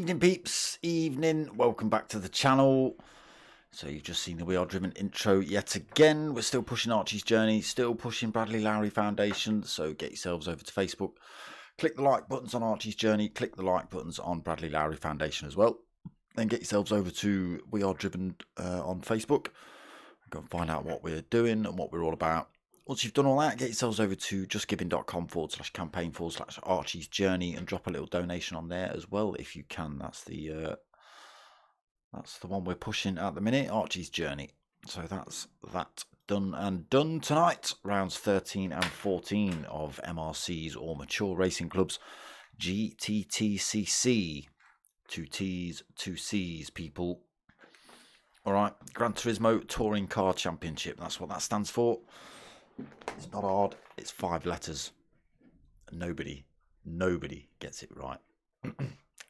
Evening peeps, evening, welcome back to the channel. So you've just seen the We Are Driven intro yet again. We're still pushing Archie's Journey, still pushing Bradley Lowry Foundation, so get yourselves over to Facebook. Click the like buttons on Archie's Journey, click the like buttons on Bradley Lowry Foundation as well. Then get yourselves over to We Are Driven on Facebook. Go and find out what we're doing and what we're all about. Once you've done all that, get yourselves over to justgiving.com/campaign/Archie's Journey and drop a little donation on there as well if you can. That's the one we're pushing at the minute, Archie's Journey. So that's that done and done tonight. Rounds 13 and 14 of MRCs or Mature Racing Clubs GTTCC. 2 T's, 2 C's, people. All right, Gran Turismo Touring Car Championship. That's what that stands for. It's not hard. It's 5 letters. Nobody gets it right.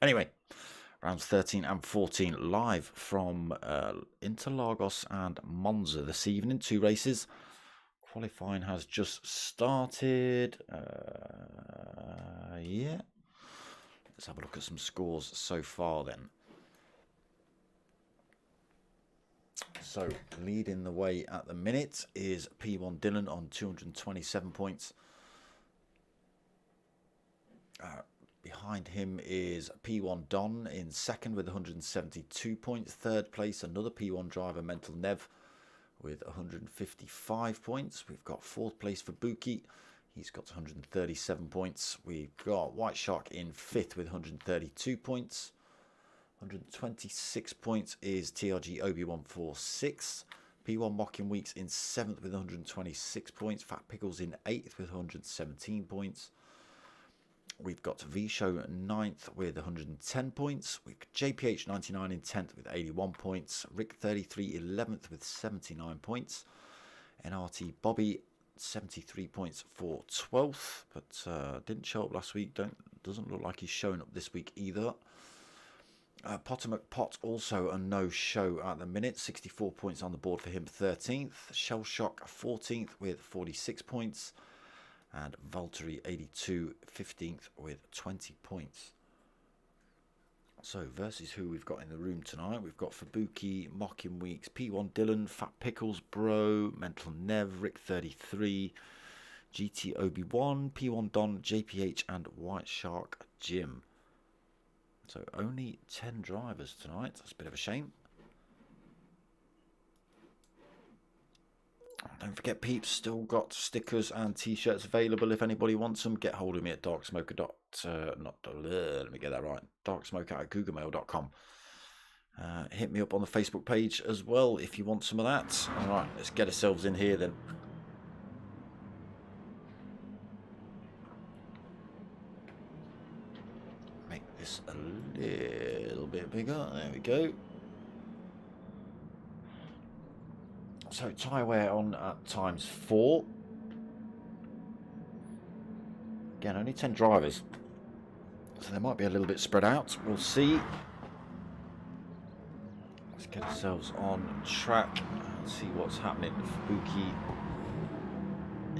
Anyway, rounds 13 and 14 live from Interlagos and Monza this evening. 2 races. Qualifying has just started. Yeah. Let's have a look at some scores so far then. So, leading the way at the minute is P1 Dylan on 227 points. Behind him is P1 Don in second with 172 points. Third place, another P1 driver, Mental Nev, with 155 points. We've got fourth place for Buki. He's got 137 points. We've got White Shark in fifth with 132 points. 126 points is TRG Obi146. P1 Mocking Weeks in 7th with 126 points. Fat Pickles in 8th with 117 points. We've got V-Show 9th with 110 points. We've got JPH 99 in 10th with 81 points. Rick 33 11th with 79 points. NRT Bobby 73 points for 12th, but didn't show up last week. Doesn't look like he's showing up this week either. Potter McPot also a no-show at the minute. 64 points on the board for him, 13th. Shell Shock 14th with 46 points. And Valtteri 82, 15th with 20 points. So, versus who we've got in the room tonight. We've got Fabuki, Mocking Weeks, P1 Dylan, Fat Pickles, Bro, Mental Nev, Rick 33, GT Obi1, P1 Don, JPH, and White Shark Jim. So only 10 drivers tonight. That's a bit of a shame. Don't forget, peeps, still got stickers and t-shirts available. If anybody wants them, get hold of me at darksmoker@googlemail.com. Hit me up on the Facebook page as well if you want some of that. All right, let's get ourselves in here then. A little bit bigger. There we go. So tyre wear on at ×4. Again, only 10 drivers, so they might be a little bit spread out. We'll see. Let's get ourselves on track and see what's happening. Fubuki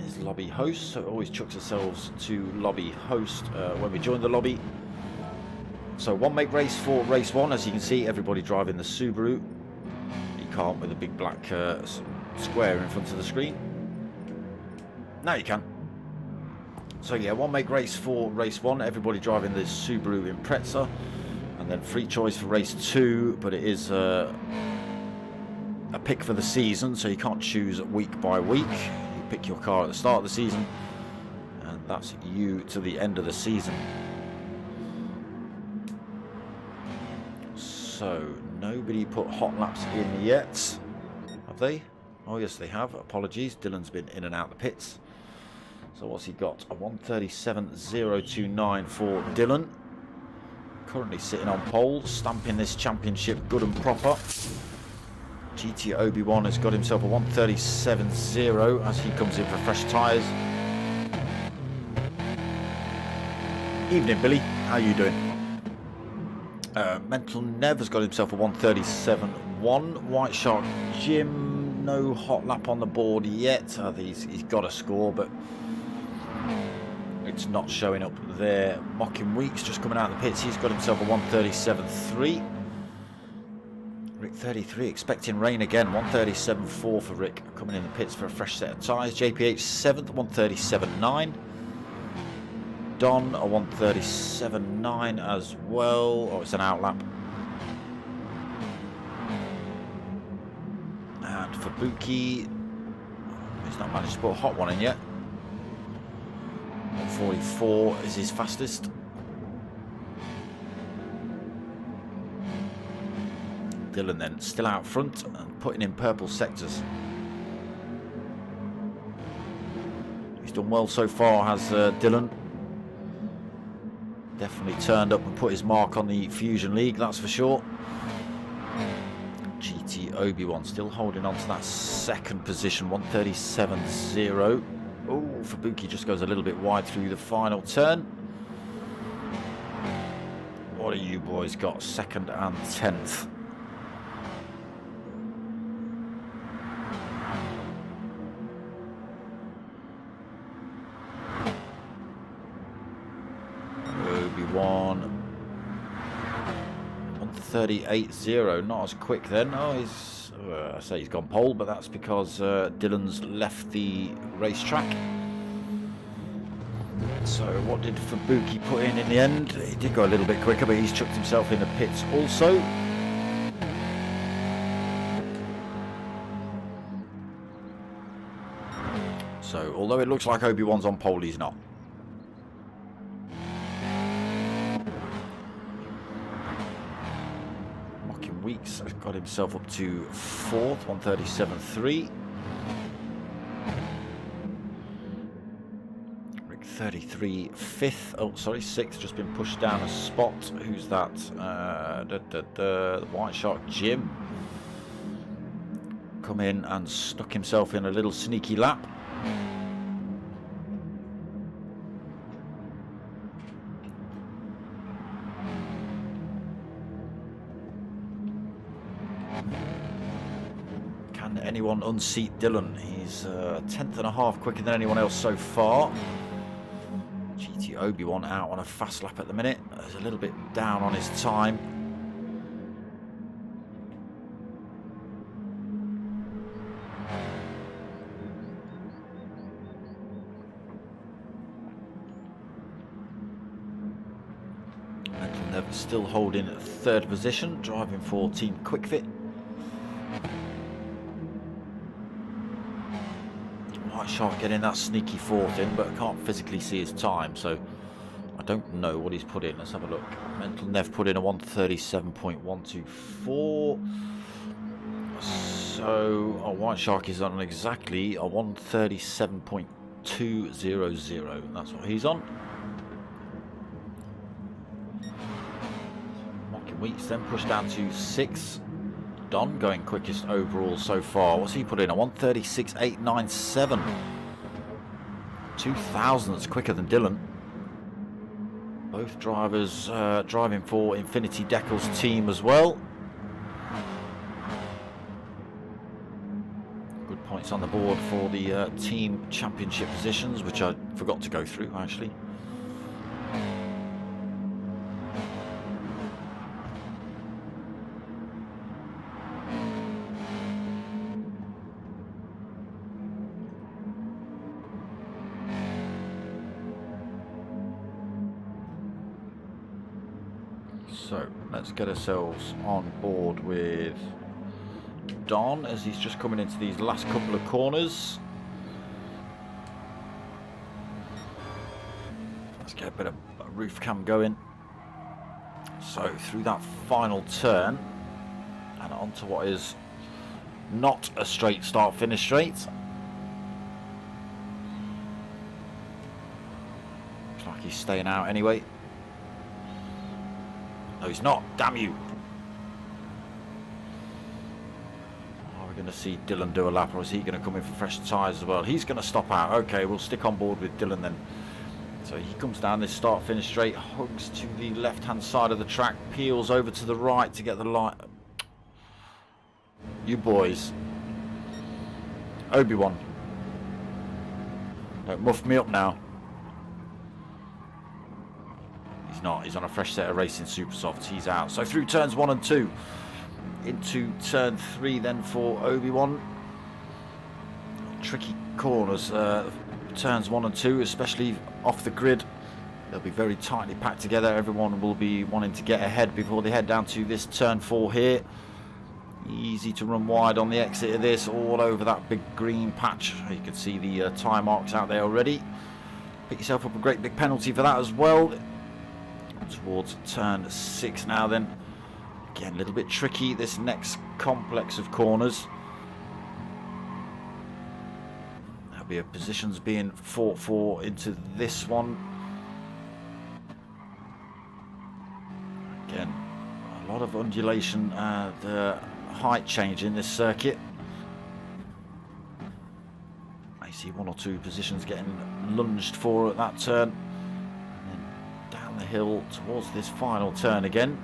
is lobby host, so it always chucks ourselves to lobby host when we join the lobby. So 1 make race for race 1. As you can see, everybody driving the Subaru. You can't with a big black square in front of the screen. Now you can. So yeah, 1 make race for race 1. Everybody driving the Subaru Impreza. And then free choice for race 2. But it is a pick for the season, so you can't choose week by week. You pick your car at the start of the season, and that's you to the end of the season. So, nobody put hot laps in yet, have they? Oh, yes, they have. Apologies. Dylan's been in and out the pits. So, what's he got? A 137.029 for Dylan. Currently sitting on pole, stamping this championship good and proper. GT Obi1 has got himself a 137.0 as he comes in for fresh tyres. Evening, Billy. How you doing? Mental Nev has got himself a 137.1. White Shark Jim, no hot lap on the board yet. He's got a score, but It's not showing up there. Mocking Weeks just coming out of the pits. He's got himself a 137.3. Rick 33 expecting rain again. 137.4 for Rick coming in the pits for a fresh set of tyres. JPH 7th, 137.9. Don a 137.9 as well. Oh, it's an outlap. And for Buki, he's not managed to put a hot one in yet. 144 is his fastest. Dylan then still out front and putting in purple sectors. He's done well so far, has Dylan. Definitely turned up and put his mark on the Fusion League, that's for sure. GT Obi-Wan still holding on to that second position, 137.0. Oh, Fubuki just goes a little bit wide through the final turn. What have you boys got? 2nd and 10th. Obi-Wan 138.0, not as quick then. Oh, he's I say he's gone pole, but that's because Dylan's left the racetrack. So what did Fubuki put in the end? He did go a little bit quicker, but he's chucked himself in the pits also. So although it looks like Obi-Wan's on pole, he's not. Weeks has got himself up to 4th, 137.3. Rick 33 5th. Oh, sorry, 6th. Just been pushed down a spot. Who's that? The White Shark Jim. Come in and stuck himself in a little sneaky lap. Anyone unseat Dylan? He's 10th and a half quicker than anyone else so far. GT Obi-Wan out on a fast lap at the minute. He's a little bit down on his time. And they're still holding 3rd position, driving for Team Quickfit. Shark getting that sneaky 4th in, but I can't physically see his time, so I don't know what he's put in. Let's have a look. Mental Nev put in a 137.124. So White Shark is on exactly a 137.200. That's what he's on. Mocking Weeks then pushed down to 6th. Don going quickest overall so far. What's he put in? A 136.897. 2,000ths quicker than Dylan. Both drivers driving for Infinity Deckel's team as well. Good points on the board for the team championship positions, which I forgot to go through actually. So let's get ourselves on board with Don as he's just coming into these last couple of corners. Let's get a bit of roof cam going. So through that final turn and onto what is not a straight start finish straight. Looks like he's staying out anyway. No, he's not. Damn you. Are we going to see Dylan do a lap, or is he going to come in for fresh tyres as well? He's going to stop out. Okay, we'll stick on board with Dylan then. So he comes down this start-finish straight, hugs to the left-hand side of the track, peels over to the right to get the light. You boys. Obi-Wan. Don't muff me up now. He's not. He's on a fresh set of racing super softs. He's out. So through turns 1 and 2. Into turn 3 then for Obi-Wan. Tricky corners. Turns 1 and 2, especially off the grid. They'll be very tightly packed together. Everyone will be wanting to get ahead before they head down to this turn 4 here. Easy to run wide on the exit of this, all over that big green patch. You can see the tyre marks out there already. Pick yourself up a great big penalty for that as well. Towards turn 6 now then. Again, a little bit tricky, this next complex of corners. There'll be positions being fought for into this one. Again, a lot of undulation and height change in this circuit. I see 1 or 2 positions getting lunged for at that turn. And then down the hill towards this final turn again.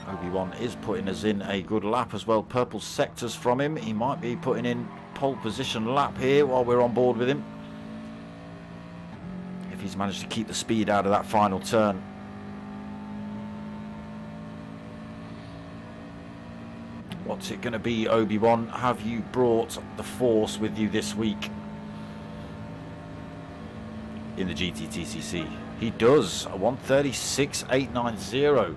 Obi-Wan is putting us in a good lap as well. Purple sectors from him. He might be putting in pole position lap here while we're on board with him. If he's managed to keep the speed out of that final turn. What's it going to be, Obi-Wan? Have you brought the Force with you this week in the GTTCC? He does. A 1:36.890.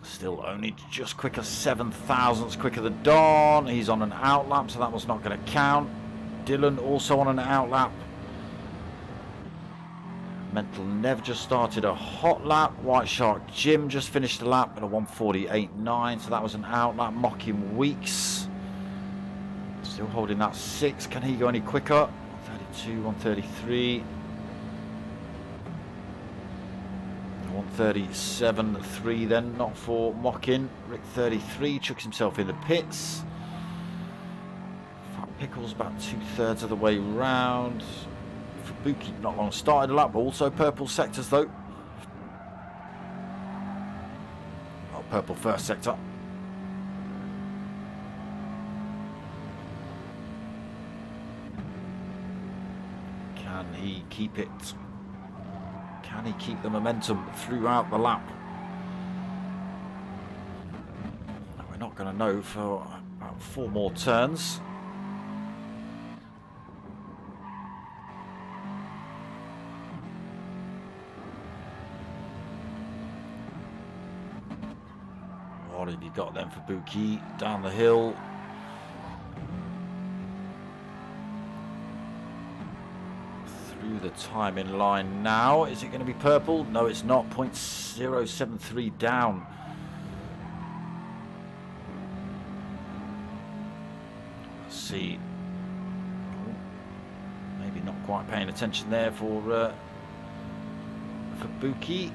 Still only just quicker, 7 thousandths quicker than Don. He's on an outlap, so that was not going to count. Dylan also on an outlap. Mental Nev just started a hot lap. White Shark Jim just finished a lap at a 1:48.9, so that was an outlap. Mocking Weeks still holding that 6. Can he go any quicker? 1:32, 1:33. 1:37.3 then, not for Mockin. Rick 33 chucks himself in the pits. Fat Pickles about 2/3 of the way round. Fubuki not long started a lap, but also purple sectors though. Oh, purple first sector. Can he keep it? Can he keep the momentum throughout the lap? We're not going to know for about 4 more turns. What have you got then for Buki? Down the hill. Through the timing line now. Is it going to be purple? No, it's not. 0.073 down. Let's see. Maybe not quite paying attention there for Buki.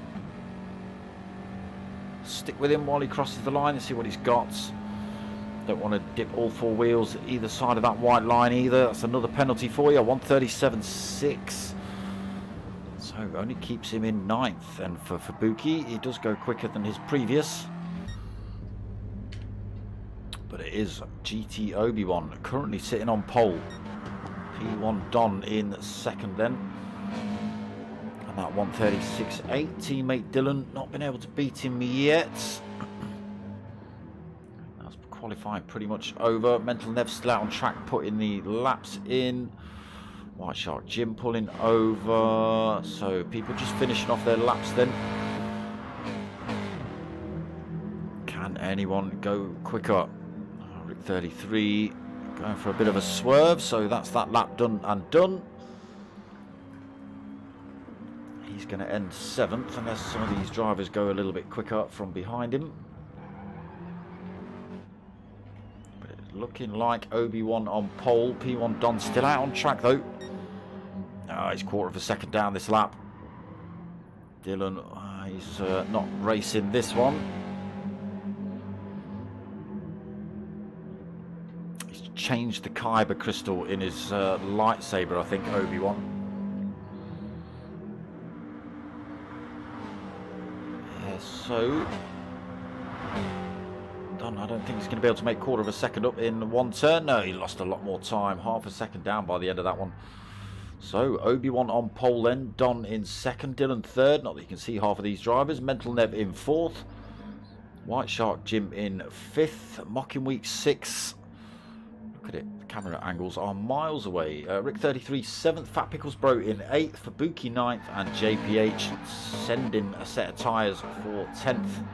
Stick with him while he crosses the line and see what he's got. Don't want to dip all 4 wheels either side of that white line either. That's another penalty for you. 1:37.6. So only keeps him in 9th. And for Fubuki, he does go quicker than his previous. But it is GT Obi-Wan currently sitting on pole. P1 Don in 2nd then. And that 1:36.8. Teammate Dylan not been able to beat him yet. Qualifying pretty much over. Mental Nev still out on track, putting the laps in. White Shark Jim pulling over. So people just finishing off their laps then. Can anyone go quicker? Rick 33 going for a bit of a swerve, so that's that lap done and done. He's going to end 7th unless some of these drivers go a little bit quicker from behind him. Looking like Obi-Wan on pole. P1 Don still out on track though. He's 1/4 of a second down this lap. Dylan, he's not racing this one. He's changed the Kyber crystal in his lightsaber, I think, Obi-Wan. Yeah, so Don, I don't think he's going to be able to make 1/4 of a second up in 1 turn. No, he lost a lot more time. 1/2 a second down by the end of that one. So Obi-Wan on pole then, Don in second, Dylan third, not that you can see half of these drivers, Mental Nev in fourth, White Shark Jim in fifth, Mocking Week sixth. Look at it, the camera angles are miles away. Rick 33 seventh, Fat Pickles Bro in eighth, Fabuki ninth, and JPH sending a set of tyres for 10th.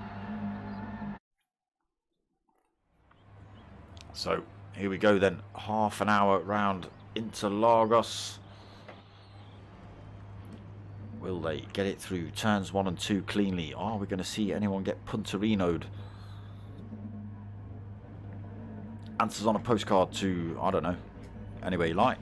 So here we go then, half an hour round Interlagos. Will they get it through turns 1 and 2 cleanly? Are we going to see anyone get punterinoed? Answers on a postcard to, I don't know, anyway you like.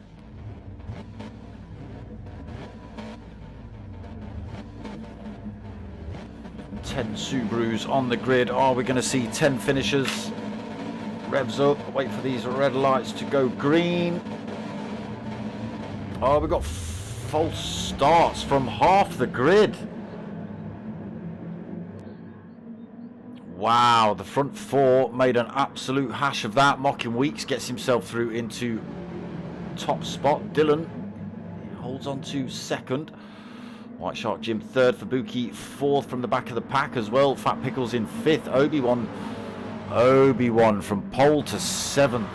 Ten Subarus on the grid. Are we going to see 10 finishers? Revs up, wait for these red lights to go green. Oh, we've got false starts from half the grid. Wow, the front four made an absolute hash of that. Mocking Weeks gets himself through into top spot. Dylan holds on to second. White Shark Jim third. Fabuki fourth from the back of the pack as well. Fat Pickles in fifth. Obi-Wan from pole to seventh.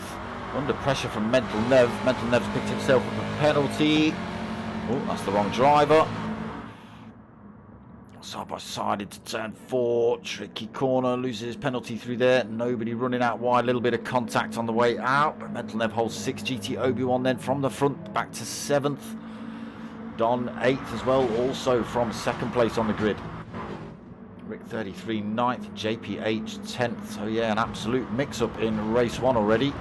Under pressure from Mental Nev. Mental Nev's picked himself up a penalty. Oh, that's the wrong driver. Side by side into turn 4. Tricky corner. Loses his penalty through there. Nobody running out wide. A little bit of contact on the way out. But Mental Nev holds 6. GT Obi-Wan then from the front back to 7th. Don 8th as well. Also from 2nd place on the grid. Rick 33 9th. JPH 10th. So yeah, an absolute mix-up in race 1 already.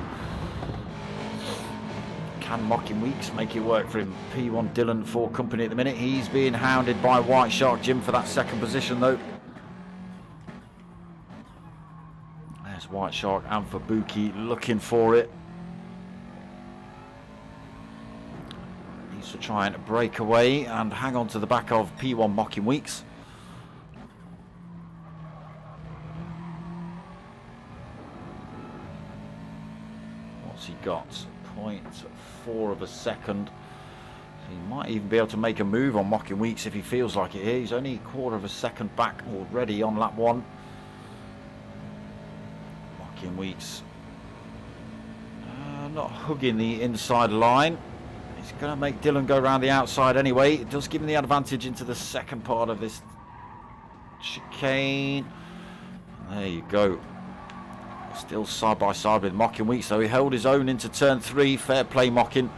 Can Mocking Weeks make it work for him? P1 Dylan for company at the minute. He's being hounded by White Shark Jim for that 2nd position though. There's White Shark and Fabuki looking for it. Needs to try and break away and hang on to the back of P1 Mocking Weeks. What's he got? 0.4 of a second. He might even be able to make a move on Mocking Weeks if he feels like it here. He's only 1/4 of a second back already on lap 1. Mocking Weeks not hugging the inside line. He's going to make Dylan go around the outside anyway. It does give him the advantage into the 2nd part of this chicane. There you go. Still side by side with Mocking Weeks, so he held his own into turn 3. Fair play, Mocking.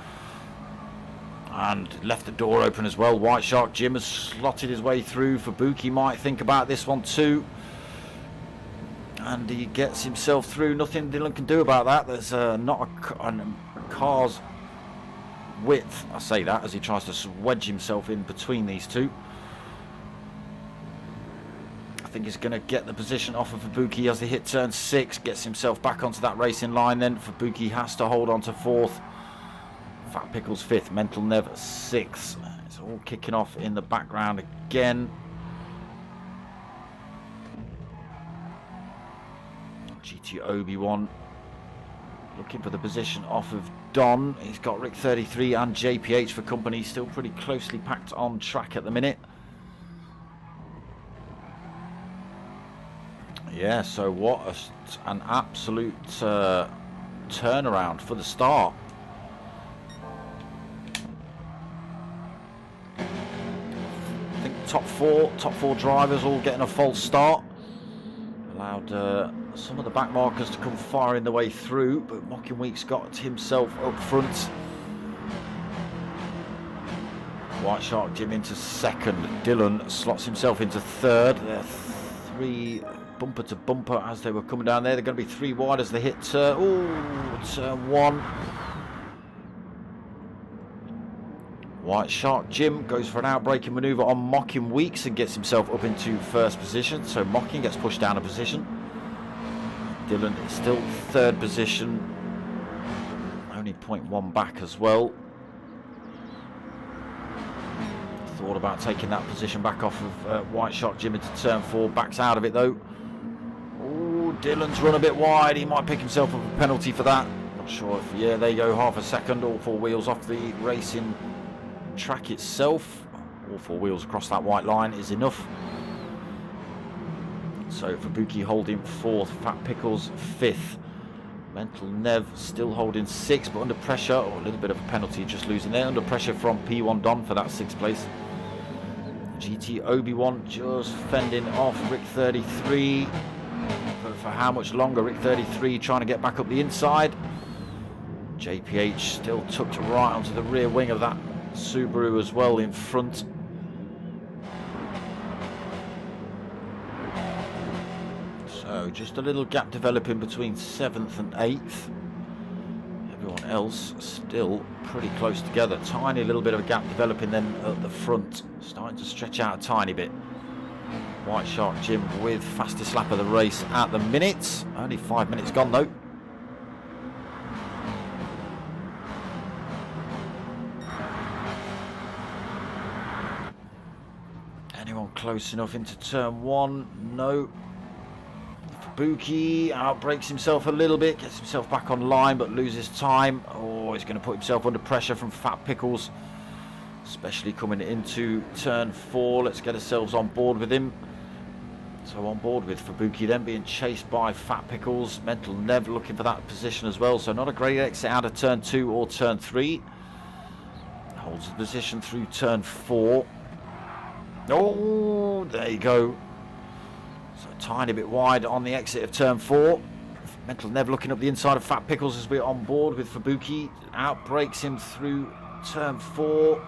And left the door open as well. White Shark Jim has slotted his way through. Fabuki might think about this one too. And he gets himself through. Nothing Dylan can do about that. There's not a car's width. I say that as he tries to wedge himself in between these two. I think he's going to get the position off of Fabuki as they hit turn 6. Gets himself back onto that racing line then. Fabuki has to hold on to 4th. Fat Pickles 5th. Mental Nev 6th. It's all kicking off in the background again. GT Obi-Wan looking for the position off of Don. He's got Rick 33 and JPH for company. Still pretty closely packed on track at the minute. Yeah, so what an absolute turnaround for the start. I think top four drivers all getting a false start. Allowed some of the back markers to come firing the way through, but Mocking Weeks got himself up front. White Shark Jim into 2nd. Dylan slots himself into 3rd. They're 3 bumper to bumper as they were coming down there. They're going to be 3 wide as they hit turn 1. White Shark Jim goes for an outbraking manoeuvre on Mocking Weeks and gets himself up into 1st position. So Mocking gets pushed down a position. Dylan is still 3rd position. Only 0.1 back as well. Thought about taking that position back off of White Shark Jim into turn 4. Backs out of it though. Oh, Dylan's run a bit wide. He might pick himself up a penalty for that. Not sure if, yeah, there you go, half a second. All 4 wheels off the racing track itself. All four wheels across that white line is enough. So Fabuki holding 4th, Fat Pickles 5th. Mental Nev still holding 6th, but under pressure, or a little bit of a penalty just losing there, under pressure from P1 Don for that 6th place. GT Obi-Wan just fending off Rick 33. But for how much longer? Rick 33 trying to get back up the inside. JPH still tucked right onto the rear wing of that Subaru as well in front. So just a little gap developing between 7th and 8th. Everyone else still pretty close together. Tiny little bit of a gap developing then at the front. Starting to stretch out a tiny bit. White Shark Jim with fastest lap of the race at the minute. Only 5 minutes gone though. Anyone close enough into turn 1? No. Fabuki outbreaks himself a little bit, gets himself back on line but loses time. Oh, he's going to put himself under pressure from Fat Pickles, especially coming into turn 4. Let's get ourselves on board with him. So on board with Fabuki then being chased by Fat Pickles. Mental Nev looking for that position as well, so not a great exit out of turn 2 or turn 3. Holds the position through turn 4. Oh, there you go. So a tiny bit wide on the exit of turn 4. Mental Nev looking up the inside of Fat Pickles as we're on board with Fabuki. Outbreaks him through turn 4.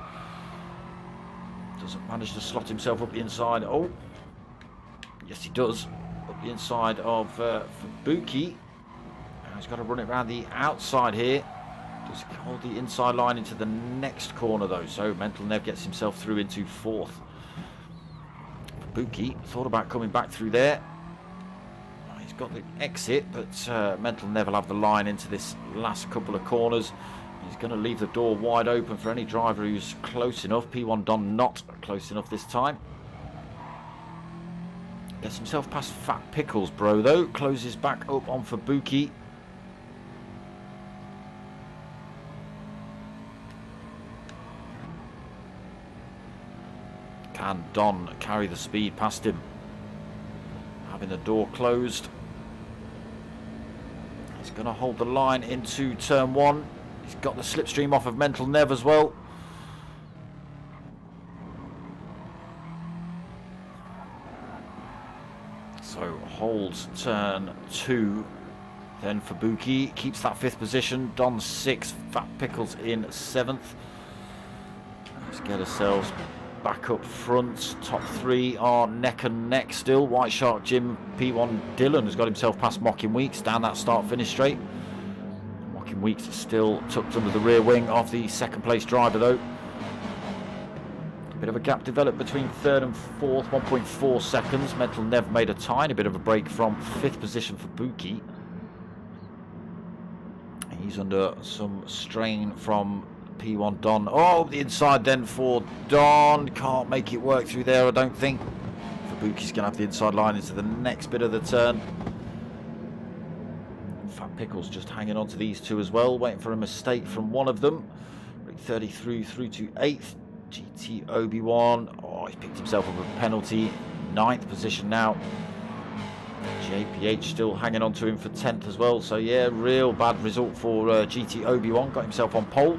Doesn't manage to slot himself up the inside. Oh, yes he does. Up the inside of Fabuki. He's got to run it around the outside here. Does hold the inside line into the next corner though. So Mental Nev gets himself through into 4th. Fabuki thought about coming back through there. He's got the exit, but Mental Nev will have the line into this last couple of corners. He's going to leave the door wide open for any driver who's close enough. P1 Don not close enough this time. Gets himself past Fat Pickles, bro, though. Closes back up on Fabuki. Can Don carry the speed past him? Having the door closed. He's going to hold the line into turn 1. He's got the slipstream off of Mental Nev as well. So holds turn 2. Then Fabuki keeps that 5th position. Don 6th. Fat Pickles in 7th. Let's get ourselves back up front. Top 3 are neck and neck still. White Shark Jim, P1 Dylan has got himself past Mocking Weeks down that start-finish straight. Mocking Weeks is still tucked under the rear wing of the 2nd place driver though. A bit of a gap developed between 3rd and 4th, 1.4 seconds. Mental Nev made a tiny bit of a break from 5th position for Fabuki. He's under some strain from P1 Don. Oh, the inside then for Don. Can't make it work through there, I don't think. Fabuki's going to have the inside line into the next bit of the turn. Fat Pickles just hanging on to these two as well, waiting for a mistake from one of them. Rick 33 through to 8th. GT Obi-Wan. Oh, he's picked himself up a penalty. 9th position now. JPH still hanging on to him for 10th as well. So yeah, real bad result for GT Obi-Wan. Got himself on pole.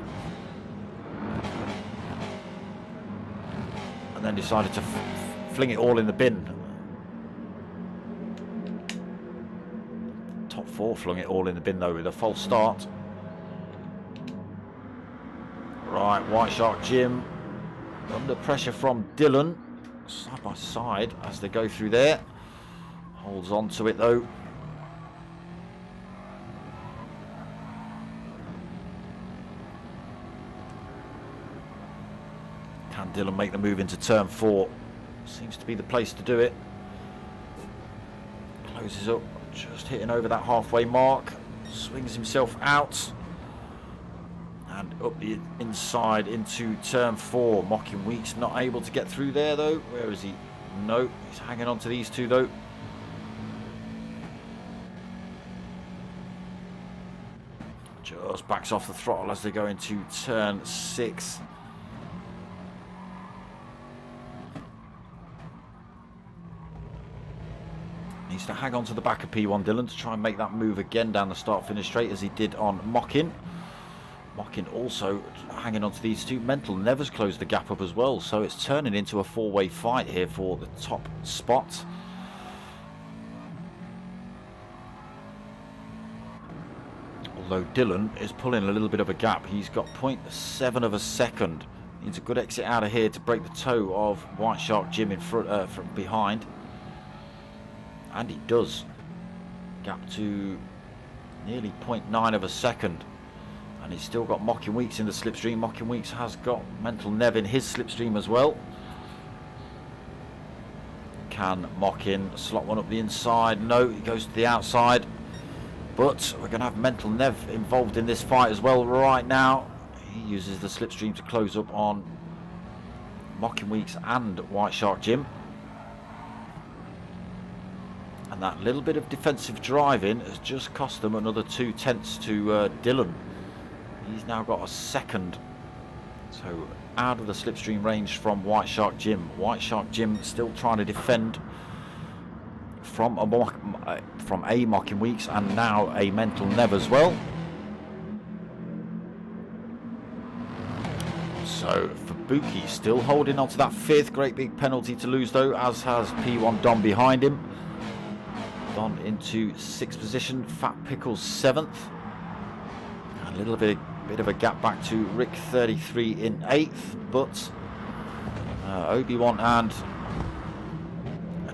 And then decided to fling it all in the bin. Top 4 flung it all in the bin though with a false start. Right, White Shark Jim under pressure from Dylan. Side by side as they go through there. Holds on to it though. Can Dylan make the move into turn 4? Seems to be the place to do it. Closes up, just hitting over that halfway mark. Swings himself out. And up the inside into turn 4. Mocking Weeks not able to get through there though. Where is he? No, he's hanging on to these two though. Just backs off the throttle as they go into turn 6. to hang on to the back of P1 Dylan to try and make that move again down the start-finish straight as he did on Mockin. Mockin also hanging on to these two. Mental Never's closed the gap up as well, so it's turning into a four-way fight here for the top spot. Although Dylan is pulling a little bit of a gap. He's got 0.7 of a second. Needs a good exit out of here to break the toe of White Shark Jim in front from behind. And he does. Gap to nearly 0.9 of a second. And he's still got Mockin Weeks in the slipstream. Mockin Weeks has got Mental Nev in his slipstream as well. Can Mockin slot one up the inside? No, he goes to the outside. But we're going to have Mental Nev involved in this fight as well right now. He uses the slipstream to close up on Mockin Weeks and White Shark Jim. And that little bit of defensive driving has just cost them another 0.2 to Dylan. He's now got a second. So out of the slipstream range from White Shark Jim. White Shark Jim still trying to defend from a Mockin Weeks and now a Mental Nev as well. So Fabuki still holding on to that fifth. Great big penalty to lose though, as has P1 Don behind him. Don into sixth position. Fat Pickles seventh. A little bit of a gap back to Rick 33 in eighth, but Obi-Wan and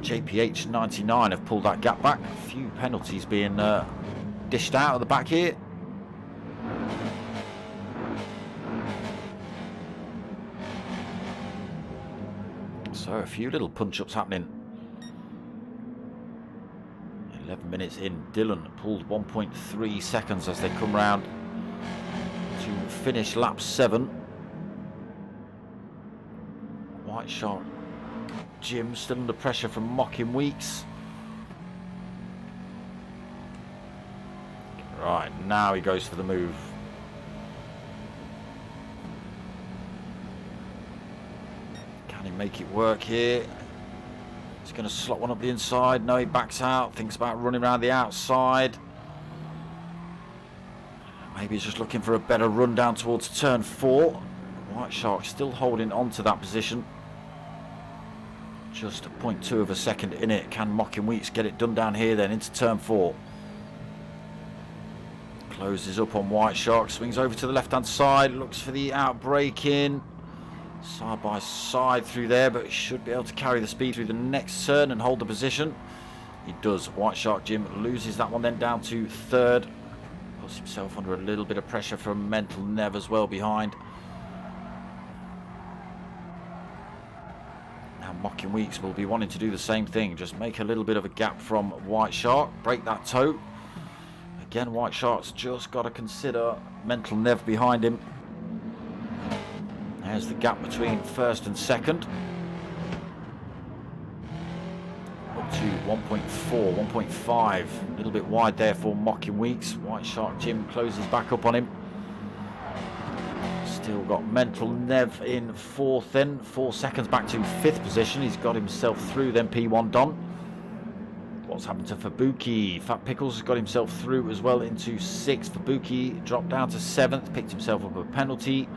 JPH 99 have pulled that gap back. A few penalties being dished out at the back here. So a few little punch-ups happening. 11 minutes in, Dylan pulled 1.3 seconds as they come round to finish lap 7. White Shark Jim still under pressure from Mockin Weeks. Right, now he goes for the move. Can he make it work here? He's going to slot one up the inside. No, he backs out. Thinks about running around the outside. Maybe he's just looking for a better run down towards turn 4. White Shark still holding on to that position. Just 0.2 of a second in it. Can Mockin Weeks get it done down here then into turn 4? Closes up on White Shark. Swings over to the left-hand side. Looks for the outbrake in. Side by side through there, but he should be able to carry the speed through the next turn and hold the position. He does. White Shark Jim loses that one then down to third. Puts himself under a little bit of pressure from Mental Nev as well behind. Now Mockin Weeks will be wanting to do the same thing. Just make a little bit of a gap from White Shark. Break that toe. Again, White Shark's just got to consider Mental Nev behind him. There's the gap between first and second. Up to 1.4, 1.5. A little bit wide there for Mockin Weeks. White Shark Jim closes back up on him. Still got Mental Nev in fourth then. 4 seconds back to fifth position. He's got himself through then P1 Don. What's happened to Fabuki? Fat Pickles has got himself through as well into sixth. Fabuki dropped down to seventh. Picked himself up a penalty.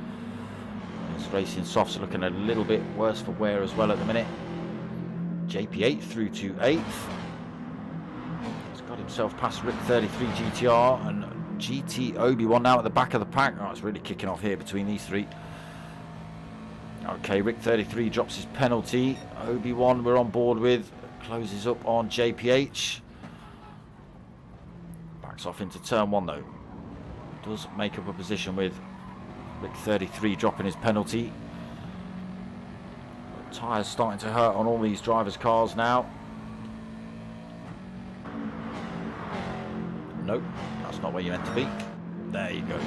Racing Softs looking a little bit worse for wear as well at the minute. JP8 through to 8th. He's got himself past Rick 33 GTR and GT Obi-Wan now at the back of the pack. Oh, it's really kicking off here between these three. Okay, Rick 33 drops his penalty. Obi-Wan we're on board with. Closes up on JPH. Backs off into turn 1 though. Does make up a position with Rick 33 dropping his penalty. The tyres starting to hurt on all these drivers' cars now. Nope, that's not where you meant to be. There you go.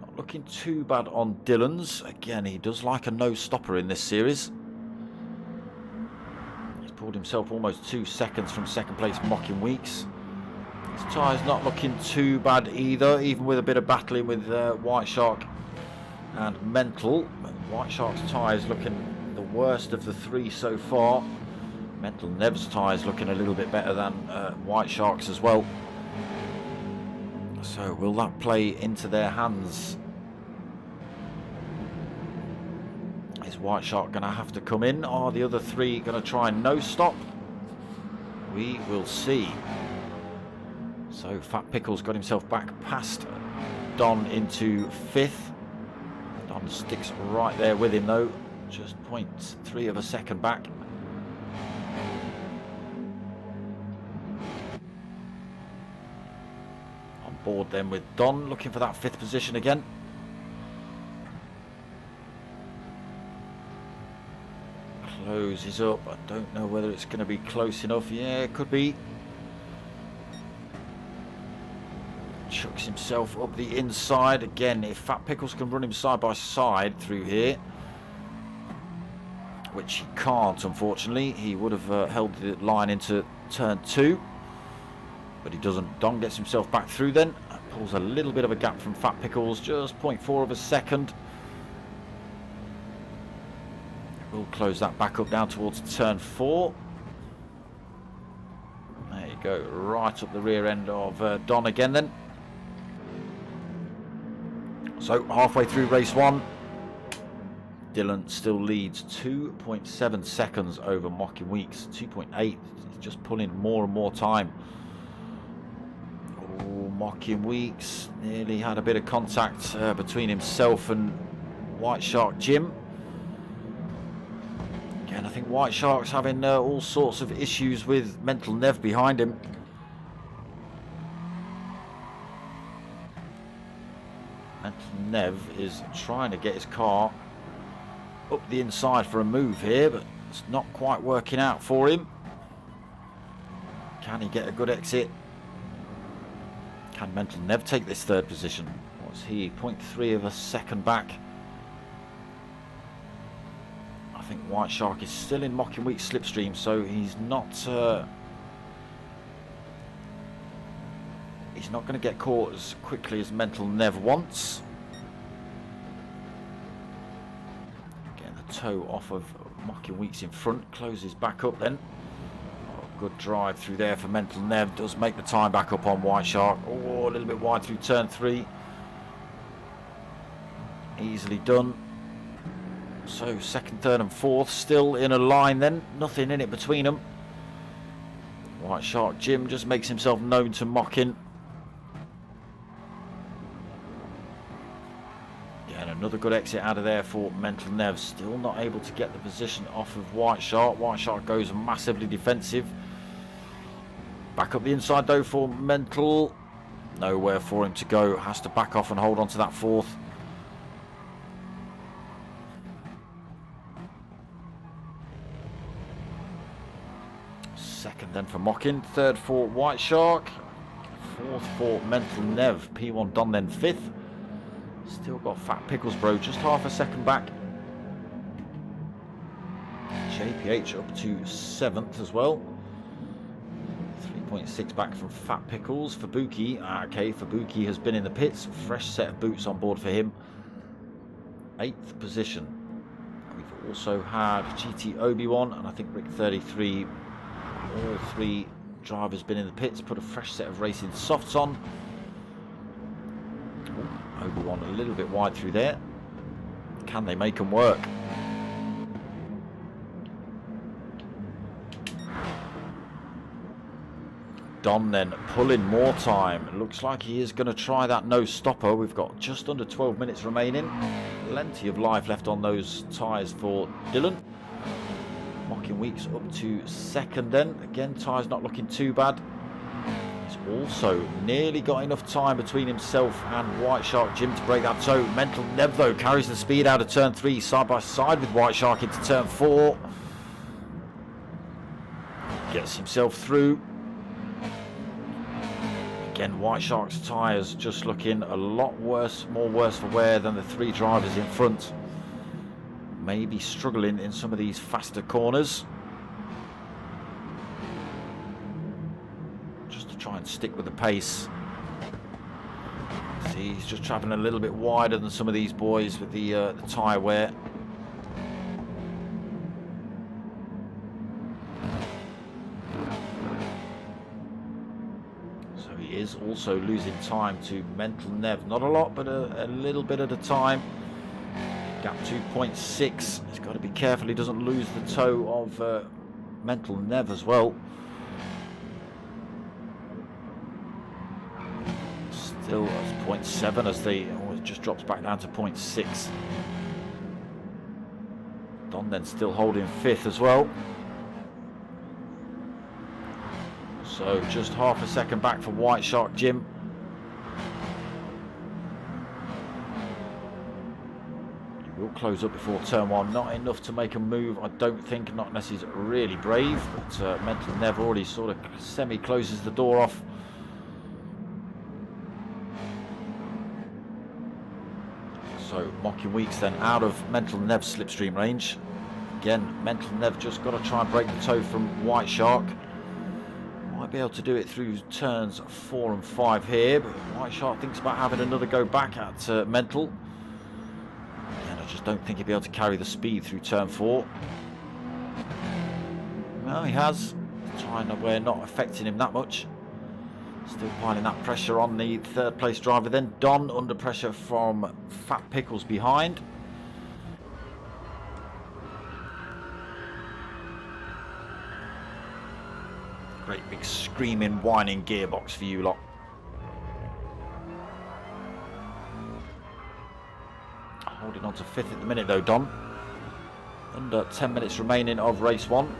Not looking too bad on Dylan's. Again, he does like a no-stopper in this series. He's pulled himself almost 2 seconds from second place Mockin Weeks. His tyre's not looking too bad either, even with a bit of battling with White Shark and Mental. White Shark's tyre's looking the worst of the three so far. Mental Nev's tyres looking a little bit better than White Shark's as well. So will that play into their hands? Is White Shark going to have to come in? Are the other three going to try and no stop? We will see. So Fat Pickles got himself back past Don into 5th. Don sticks right there with him though, just 0.3 of a second back. On board then with Don, looking for that 5th position again. Closes up. I don't know whether it's going to be close enough. Yeah, it could be. Chucks himself up the inside again. If Fat Pickles can run him side by side through here, which he can't, unfortunately, he would have held the line into turn 2, but he doesn't. Don gets himself back through then, pulls a little bit of a gap from Fat Pickles, just 0.4 of a second. We'll close that back up down towards turn 4. There you go, right up the rear end of Don again then. So halfway through race 1, Dylan still leads 2.7 seconds over Mocking Weeks. 2.8, he's just pulling more and more time. Oh, Mocking Weeks nearly had a bit of contact between himself and White Shark Jim. Again, I think White Shark's having all sorts of issues with Mental Nev behind him. Mental Nev is trying to get his car up the inside for a move here, but it's not quite working out for him. Can he get a good exit? Can Mental Nev take this 3rd position? What's he? 0.3 of a second back. I think White Shark is still in Mocking Week slipstream, so he's not going to get caught as quickly as Mental Nev wants. Getting the toe off of Mocking Weeks in front, closes back up then. Oh, good drive through there for Mental Nev, does make the time back up on White Shark. Oh, a little bit wide through turn 3. Easily done. So 2nd, 3rd and 4th still in a line then, nothing in it between them. White Shark Jim just makes himself known to Mocking. And another good exit out of there for Mental Nev. Still not able to get the position off of White Shark. White Shark goes massively defensive. Back up the inside though for Mental. Nowhere for him to go. Has to back off and hold on to that 4th. Second then for Mocking. 3rd for White Shark. 4th for Mental Nev. P1 Don then 5th. Still got Fat Pickles bro just half a second back. JPH up to 7th as well. 3.6 back from Fat Pickles. Fabuki, okay, Fabuki has been in the pits. Fresh set of boots on board for him. 8th position. We've also had GT Obi-Wan and I think Rick 33. All 3 drivers been in the pits. Put a fresh set of racing softs on. Obi-Wan a little bit wide through there. Can they make them work? Don then pulling more time. It looks like he is going to try that no stopper. We've got just under 12 minutes remaining. Plenty of life left on those tyres for Dylan. Mocking Weeks up to 2nd then. Again, tyres not looking too bad. He's also nearly got enough time between himself and White Shark Jim to break that toe. Mental Nev though carries the speed out of turn 3 side by side with White Shark into turn 4. Gets himself through. Again, White Shark's tyres just looking a lot worse, more worse for wear than the 3 drivers in front. Maybe struggling in some of these faster corners. Try and stick with the pace. See, he's just traveling a little bit wider than some of these boys with the tyre wear. is also losing time to Mental Nev. Not a lot, but a little bit at a time. Gap 2.6. He's got to be careful he doesn't lose the toe of Mental Nev as well. Still at 0.7 as it just drops back down to 0.6. Don then still holding 5th as well. So just half a second back for White Shark Jim. He will close up before turn 1. Not enough to make a move, I don't think, not unless he's really brave. But Mental Nev already sort of semi-closes the door off. So Mocking Weeks then out of Mental Nev's slipstream range. Again, Mental Nev just got to try and break the toe from White Shark. Might be able to do it through turns 4 and 5 here, but White Shark thinks about having another go back at Mental. And I just don't think he'll be able to carry the speed through turn 4. Well, he has. Trying away, not affecting him that much. Still piling that pressure on the 3rd place driver. Then Don under pressure from Fat Pickles behind. Great big screaming, whining gearbox for you lot. Holding on to 5th at the minute though, Don. Under 10 minutes remaining of race 1.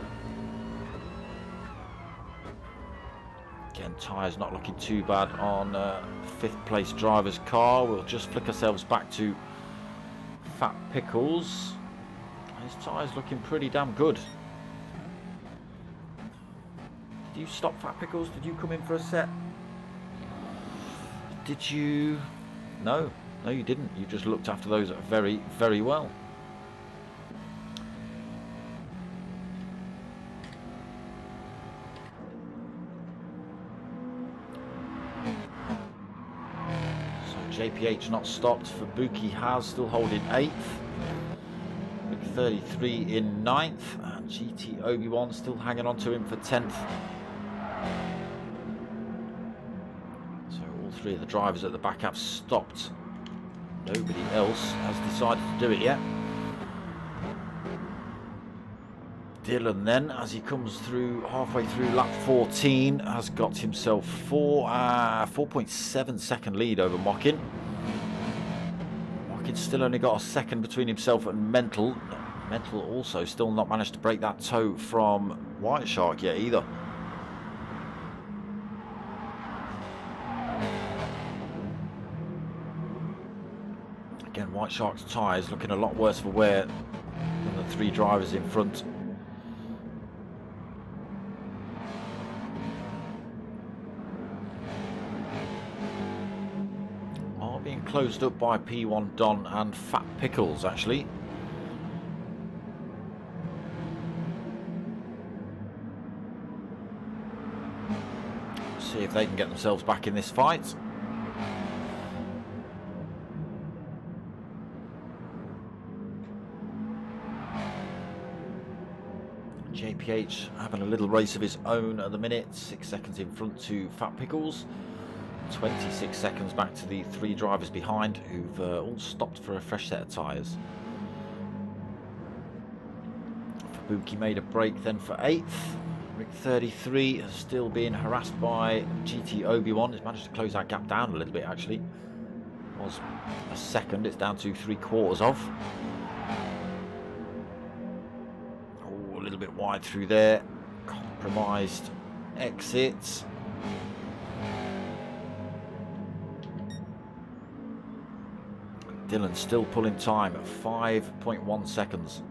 Again, tyres not looking too bad on 5th place driver's car. We'll just flick ourselves back to Fat Pickles. His tyres looking pretty damn good. Did you stop, Fat Pickles? Did you come in for a set? Did you? No, you didn't. You just looked after those very, very well. So JPH not stopped. Fabuki has still holding 8th. 33 in 9th. And GT Obi-Wan still hanging on to him for 10th. So all 3 of the drivers at the back have stopped. Nobody else has decided to do it yet. Dylan then, as he comes through halfway through lap 14, has got himself 4.7 second lead over Mockin. Mockin still only got a second between himself and Mental. Mental also still not managed to break that toe from White Shark yet either. Again, White Shark's tyres looking a lot worse for wear than the 3 drivers in front. Are being closed up by P1 Don and Fat Pickles actually. See if they can get themselves back in this fight. JPH having a little race of his own at the minute. 6 seconds in front to Fat Pickles. 26 seconds back to the 3 drivers behind who've all stopped for a fresh set of tyres. Fabuki made a break then for 8th. Rick 33 is still being harassed by GT Obi-Wan. He's managed to close that gap down a little bit actually. It was a second, it's down to 3/4 of. Oh, a little bit wide through there. Compromised exits. Dylan still pulling time at 5.1 seconds.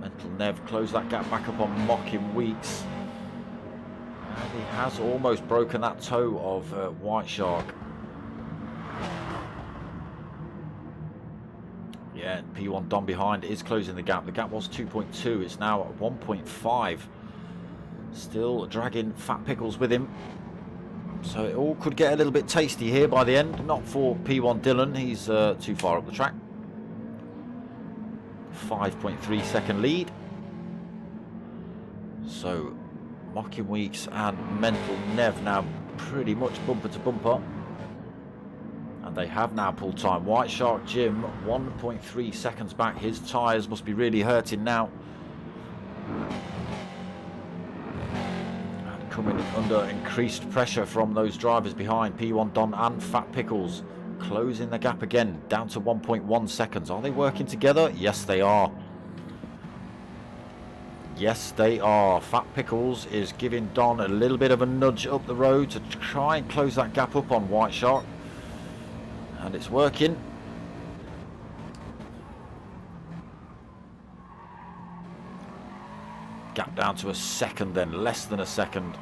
Mental Nev closed that gap back up on Mocking Weeks. And he has almost broken that toe of White Shark. Yeah, P1 Don behind is closing the gap. The gap was 2.2, it's now at 1.5. Still dragging Fat Pickles with him. So it all could get a little bit tasty here by the end. Not for P1 Dylan, he's too far up the track. 5.3 second lead. So Mocking Weeks and Mental Nev now pretty much bumper to bumper. And they have now pulled time. White Shark Jim 1.3 seconds back. His tyres must be really hurting now. And coming under increased pressure from those drivers behind. P1 Don and Fat Pickles closing the gap again, down to 1.1 seconds. Are they working together? Yes, they are. Yes, they are. Fat Pickles is giving Don a little bit of a nudge up the road to try and close that gap up on White Shark. And it's working. Gap down to a second then, less than a second.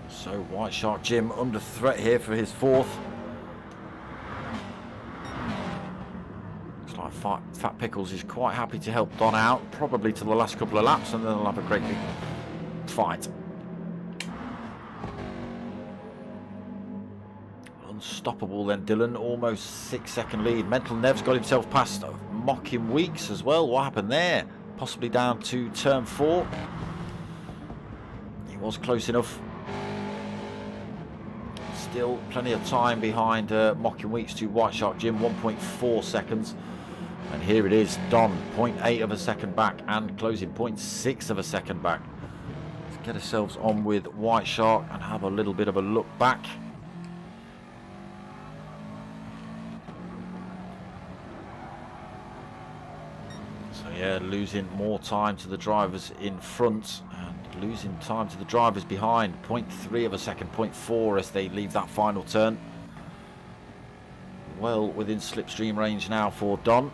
So White Shark Jim under threat here for his fourth. Looks like Fat Pickles is quite happy to help Don out, probably to the last couple of laps, and then they'll have a great big fight. Unstoppable then, Dylan, almost 6-second lead. Mental Nev's got himself past Mocking Weeks as well. What happened there? Possibly down to turn 4. He was close enough. Still plenty of time behind Mocking Weeks to White Shark Jim, 1.4 seconds. And here it is, Don, 0.8 of a second back and closing 0.6 of a second back. Let's get ourselves on with White Shark and have a little bit of a look back. So yeah, losing more time to the drivers in front and losing time to the drivers behind. 0.3 of a second, 0.4 as they leave that final turn. Well within slipstream range now for Don.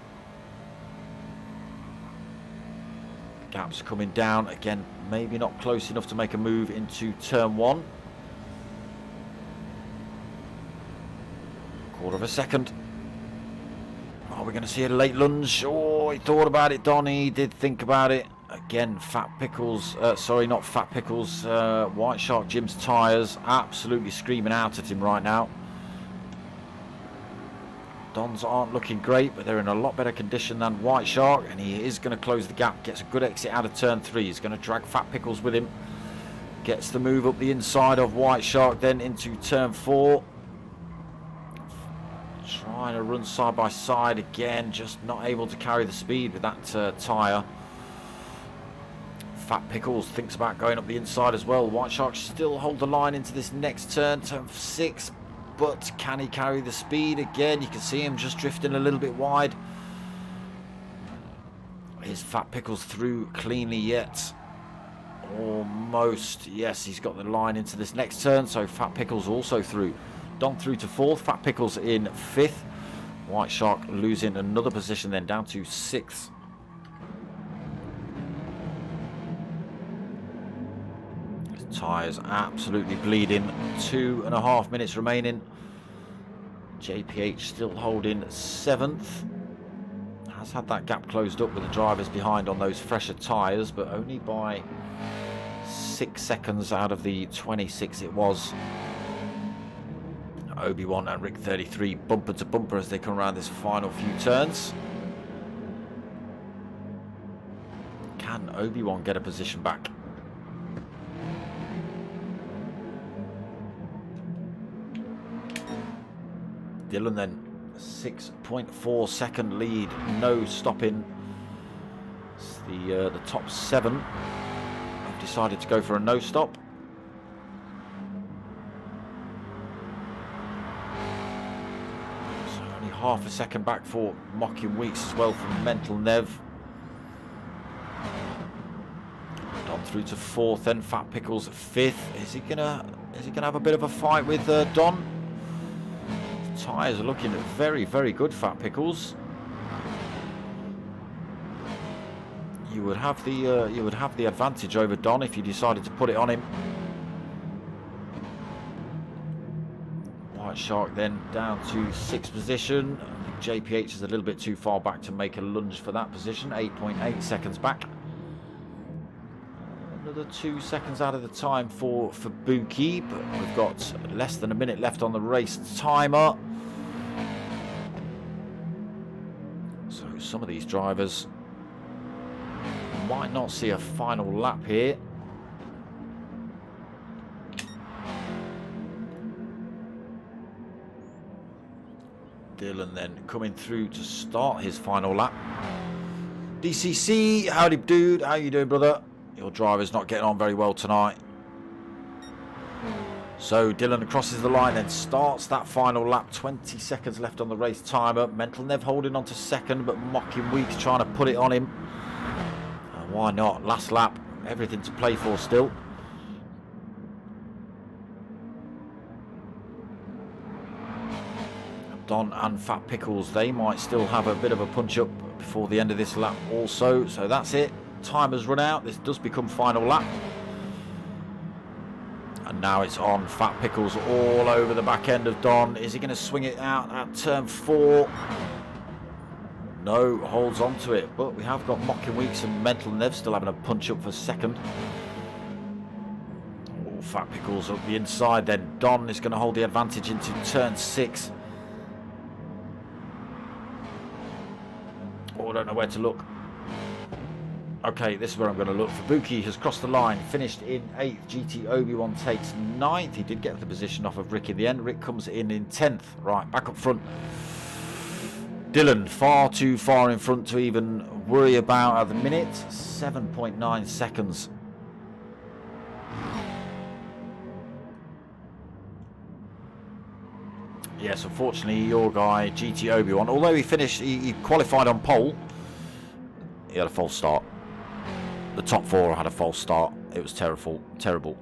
Gaps coming down again, maybe not close enough to make a move into turn 1. Quarter of a second. Are we going to see a late lunge? Oh, he thought about it, Don. He did think about it. Again, Fat Pickles, sorry, not Fat Pickles, White Shark Jim's tyres absolutely screaming out at him right now. Don's aren't looking great, but they're in a lot better condition than White Shark, and he is going to close the gap. Gets a good exit out of turn 3. He's going to drag Fat Pickles with him. Gets the move up the inside of White Shark, then into turn 4. Trying to run side by side again, just not able to carry the speed with that tyre. Fat Pickles thinks about going up the inside as well. White Shark still hold the line into this next turn, turn 6. But can he carry the speed again? You can see him just drifting a little bit wide. Is Fat Pickles through cleanly yet? Almost. Yes, he's got the line into this next turn, so Fat Pickles also through. Don through to 4th, Fat Pickles in 5th. White Shark losing another position then, down to 6th. Tyres absolutely bleeding. 2.5 minutes remaining. JPH still holding 7th. Has had that gap closed up with the drivers behind on those fresher tyres, but only by 6 seconds out of the 26 it was. Obi-Wan and Rick 33 bumper to bumper as they come around this final few turns. Can Obi-Wan get a position back? Dylan then, 6.4 second lead, no stopping. It's the top 7 have decided to go for a no stop. So only half a second back for Mocking Weeks as well from Mental Nev. Don through to 4th, then Fat Pickles 5th. Is he gonna have a bit of a fight with Don? Tyres are looking very, very good, Fat Pickles. You would have the advantage over Don if you decided to put it on him. White Shark then down to 6th position. I think JPH is a little bit too far back to make a lunge for that position. 8.8 seconds back. Another 2 seconds out of the time for Buki, but we've got less than a minute left on the race timer. some of these drivers might not see a final lap here. Dylan then coming through to start his final lap. DCC, howdy dude, how you doing, brother? Your driver's not getting on very well tonight. So Dylan crosses the line and starts that final lap. 20 seconds left on the race timer. Mental Nev holding on to second, but Mocking Weeks trying to put it on him. And why not? Last lap, everything to play for still. Don and Fat Pickles, they might still have a bit of a punch up before the end of this lap also. So that's it. Time has run out. This does become final lap. And now it's on. Fat Pickles all over the back end of Don. Is he going to swing it out at turn 4? No, holds on to it. But we have got Mocking Weeks and Mental Nev still having a punch up for second. Oh, Fat Pickles up the inside then. Don is going to hold the advantage into turn 6. Oh, I don't know where to look. Okay, this is where I'm going to look. Fubuki has crossed the line, finished in 8th. GT Obi-Wan takes 9th. He did get the position off of Rick in the end. Rick comes in 10th. Right, back up front. Dylan, far too far in front to even worry about at the minute. 7.9 seconds. Yes, unfortunately, your guy, GT Obi-Wan, although he qualified on pole, he had a false start. The top 4 had a false start. It was terrible.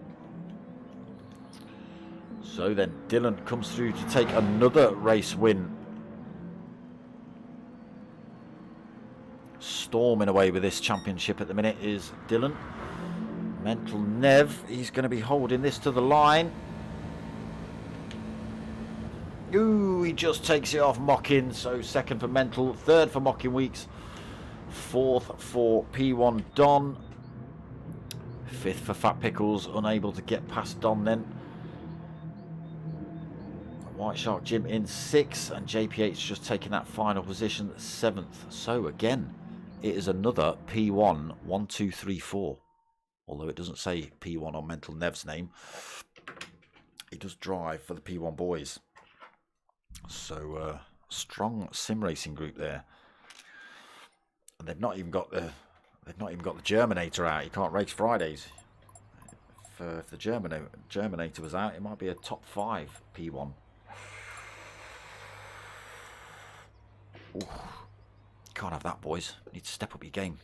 So then Dylan comes through to take another race win. Storming away with this championship at the minute is Dylan. Mental Nev, he's going to be holding this to the line. Ooh, he just takes it off Mocking. So second for Mental, third for Mocking Weeks, fourth for P1 Don, fifth for Fat Pickles, unable to get past Don then. White Shark Jim in 6th, and JPH just taking that final position, 7th. So again, it is another P1 1 2 3 4. Although it doesn't say P1 on Mental Nev's name, he does drive for the P1 boys. So strong sim racing group there, and they've not even got the Germinator out. You can't race Fridays. If the Germinator was out, it might be a top 5 P1. Ooh, can't have that, boys. Need to step up your game.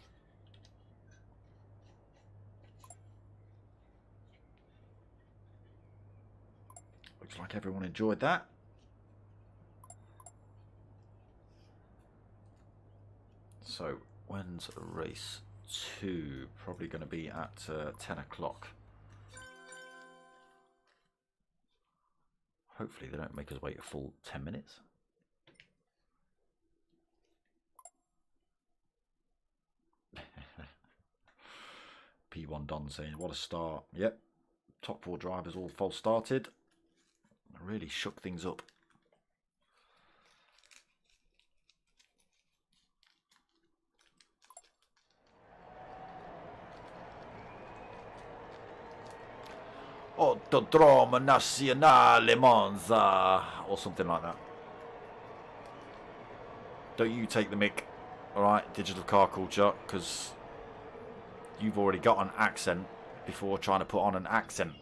Looks like everyone enjoyed that. So when's race 2? Probably going to be at 10 o'clock. Hopefully they don't make us wait a full 10 minutes. P1 Don saying, what a start. Yep, top 4 drivers all false started. Really shook things up. Autodromo Nazionale Monza, or something like that. Don't you take the mic, alright, digital car culture, because you've already got an accent before trying to put on an accent.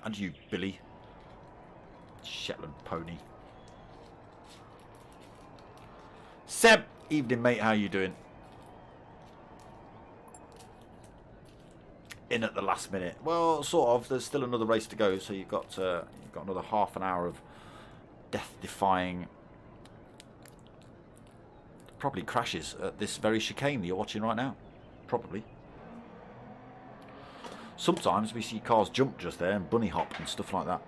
And you, Billy. Shetland pony. Seb, evening mate, how you doing? In at the last minute. Well, sort of. There's still another race to go, so you've got another half an hour of death-defying, probably crashes at this very chicane that you're watching right now. Probably. Sometimes we see cars jump just there and bunny hop and stuff like that.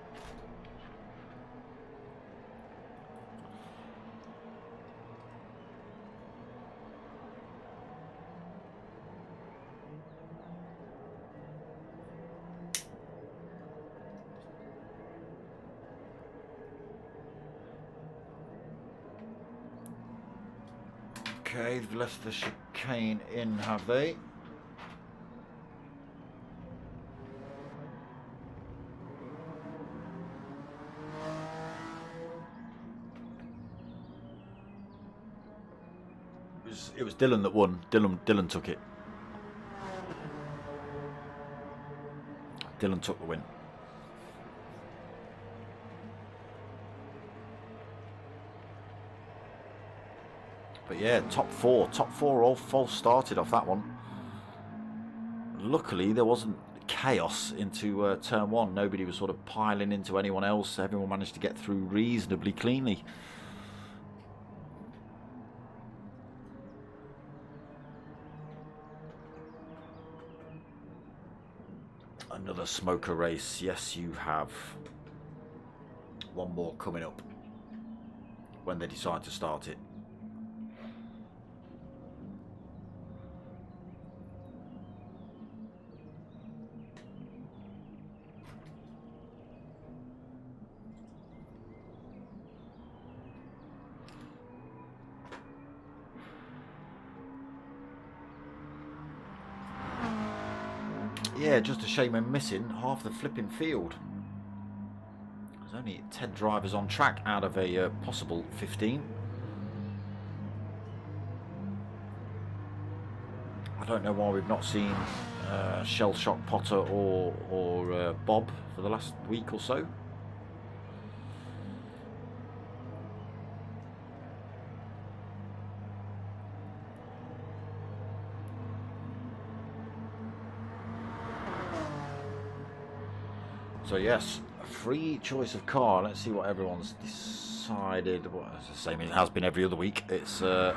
Okay, they've left the chicane in, have they? It was Dylan that won. Dylan took it. Dylan took the win. But yeah, top four all false started off that one. Luckily, there wasn't chaos into turn one. Nobody was sort of piling into anyone else. Everyone managed to get through reasonably cleanly. Another smoker race. Yes, you have. One more coming up when they decide to start it. Yeah, just a shame we're missing half the flipping field. There's only 10 drivers on track out of a possible 15. I don't know why we've not seen Shell Shock Potter or Bob for the last week or so. So yes, free choice of car. Let's see what everyone's decided. Well, it's the same it has been every other week. It's the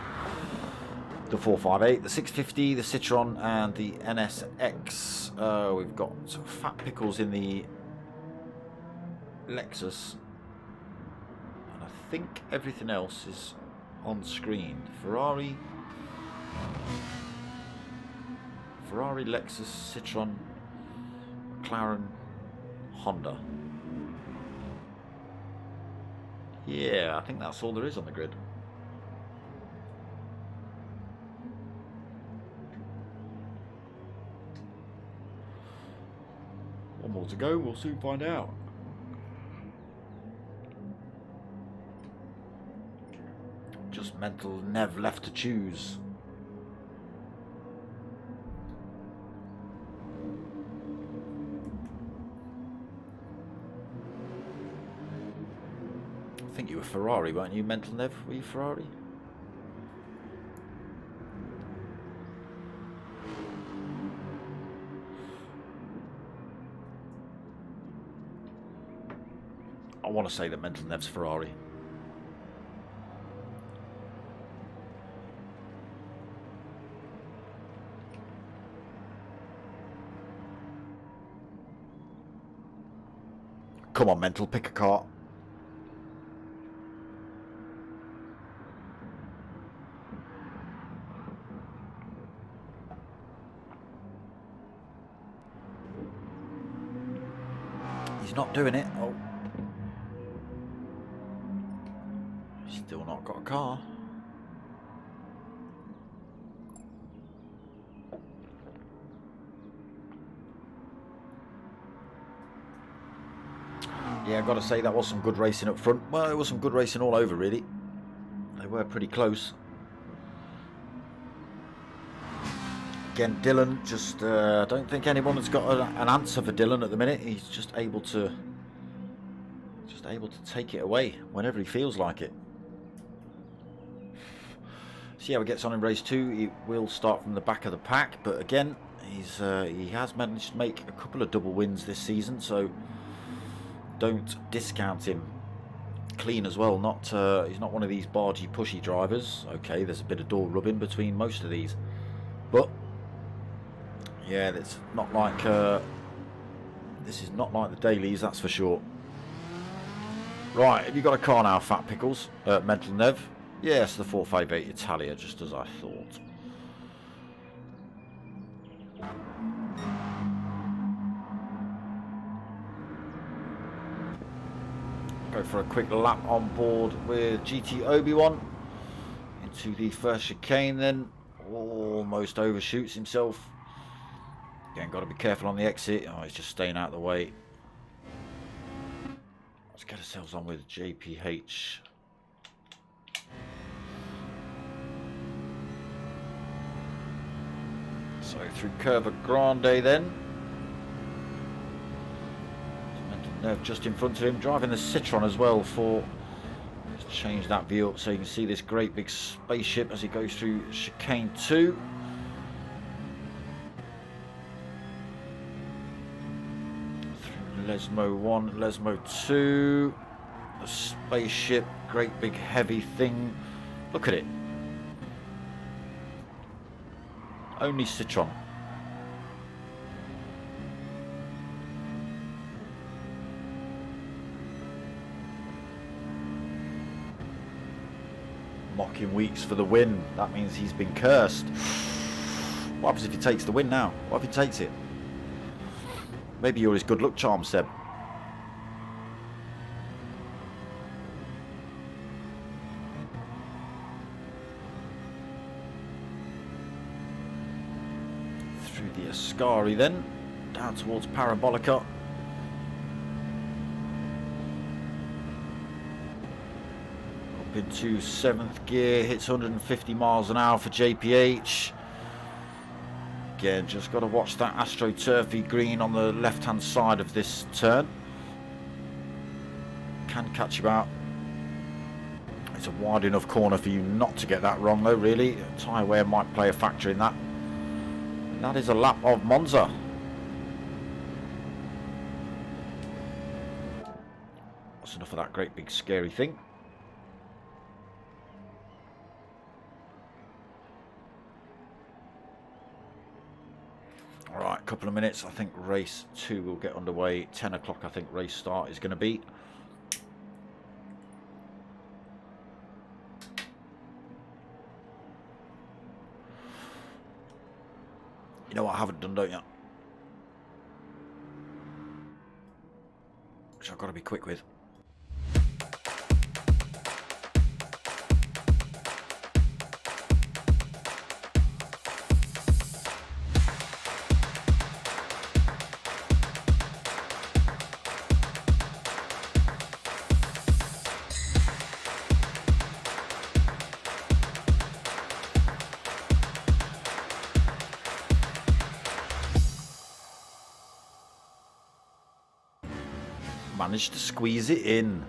458, the 650, the Citroen and the NSX. We've got some fat pickles in the Lexus. And I think everything else is on screen. Ferrari, Lexus, Citroen, McLaren, Honda. Yeah, I think that's all there is on the grid. One more to go, we'll soon find out. Just mental Nev left to choose. I think you were Ferrari, weren't you, Mental Nev? Were you Ferrari? I want to say that Mental Nev's Ferrari. Come on, Mental, pick a car. He's not doing it. Oh. Still not got a car. Yeah, I've got to say that was some good racing up front. Well, it was some good racing all over, really. They were pretty close. Again, Dylan, just I don't think anyone has got an answer for Dylan at the minute. He's just able to take it away whenever he feels like it. See how he gets on in race 2. He will start from the back of the pack, but again, he has managed to make a couple of double wins this season, so don't discount him. Clean as well. He's not one of these bargy, pushy drivers. Okay, there's a bit of door rubbing between most of these, but yeah, it's not like this is not like the dailies, that's for sure. Right, have you got a car now, Fat Pickles? Mental Nev? Yes, the 458 Italia, just as I thought. Go for a quick lap on board with GT Obi-Wan. Onto the first chicane then. Almost overshoots himself. Again, got to be careful on the exit. Oh, he's just staying out of the way. Let's get ourselves on with JPH. So through Curva Grande then. Mental Nerve just in front of him, driving the Citroen as well for... Let's change that view up so you can see this great big spaceship as he goes through chicane 2. Through Lesmo 1, Lesmo 2. The spaceship, great big heavy thing. Look at it. Only Citroen. Mocking Weeks for the win. That means he's been cursed. What happens if he takes the win now? What if he takes it? Maybe you're his good luck charm, Seb. Through the Ascari then, down towards Parabolica. Up into 7th gear, hits 150 miles an hour for JPH. Again, just got to watch that AstroTurfy green on the left hand side of this turn. Can catch him out. It's a wide enough corner for you not to get that wrong though, really. Tyre wear might play a factor in that. That is a lap of Monza. That's enough of that great big scary thing. Alright, a couple of minutes. I think race 2 will get underway. 10 o'clock I think race start is going to be. You know what I haven't done, don't you? Which I've got to be quick with. Managed to squeeze it in.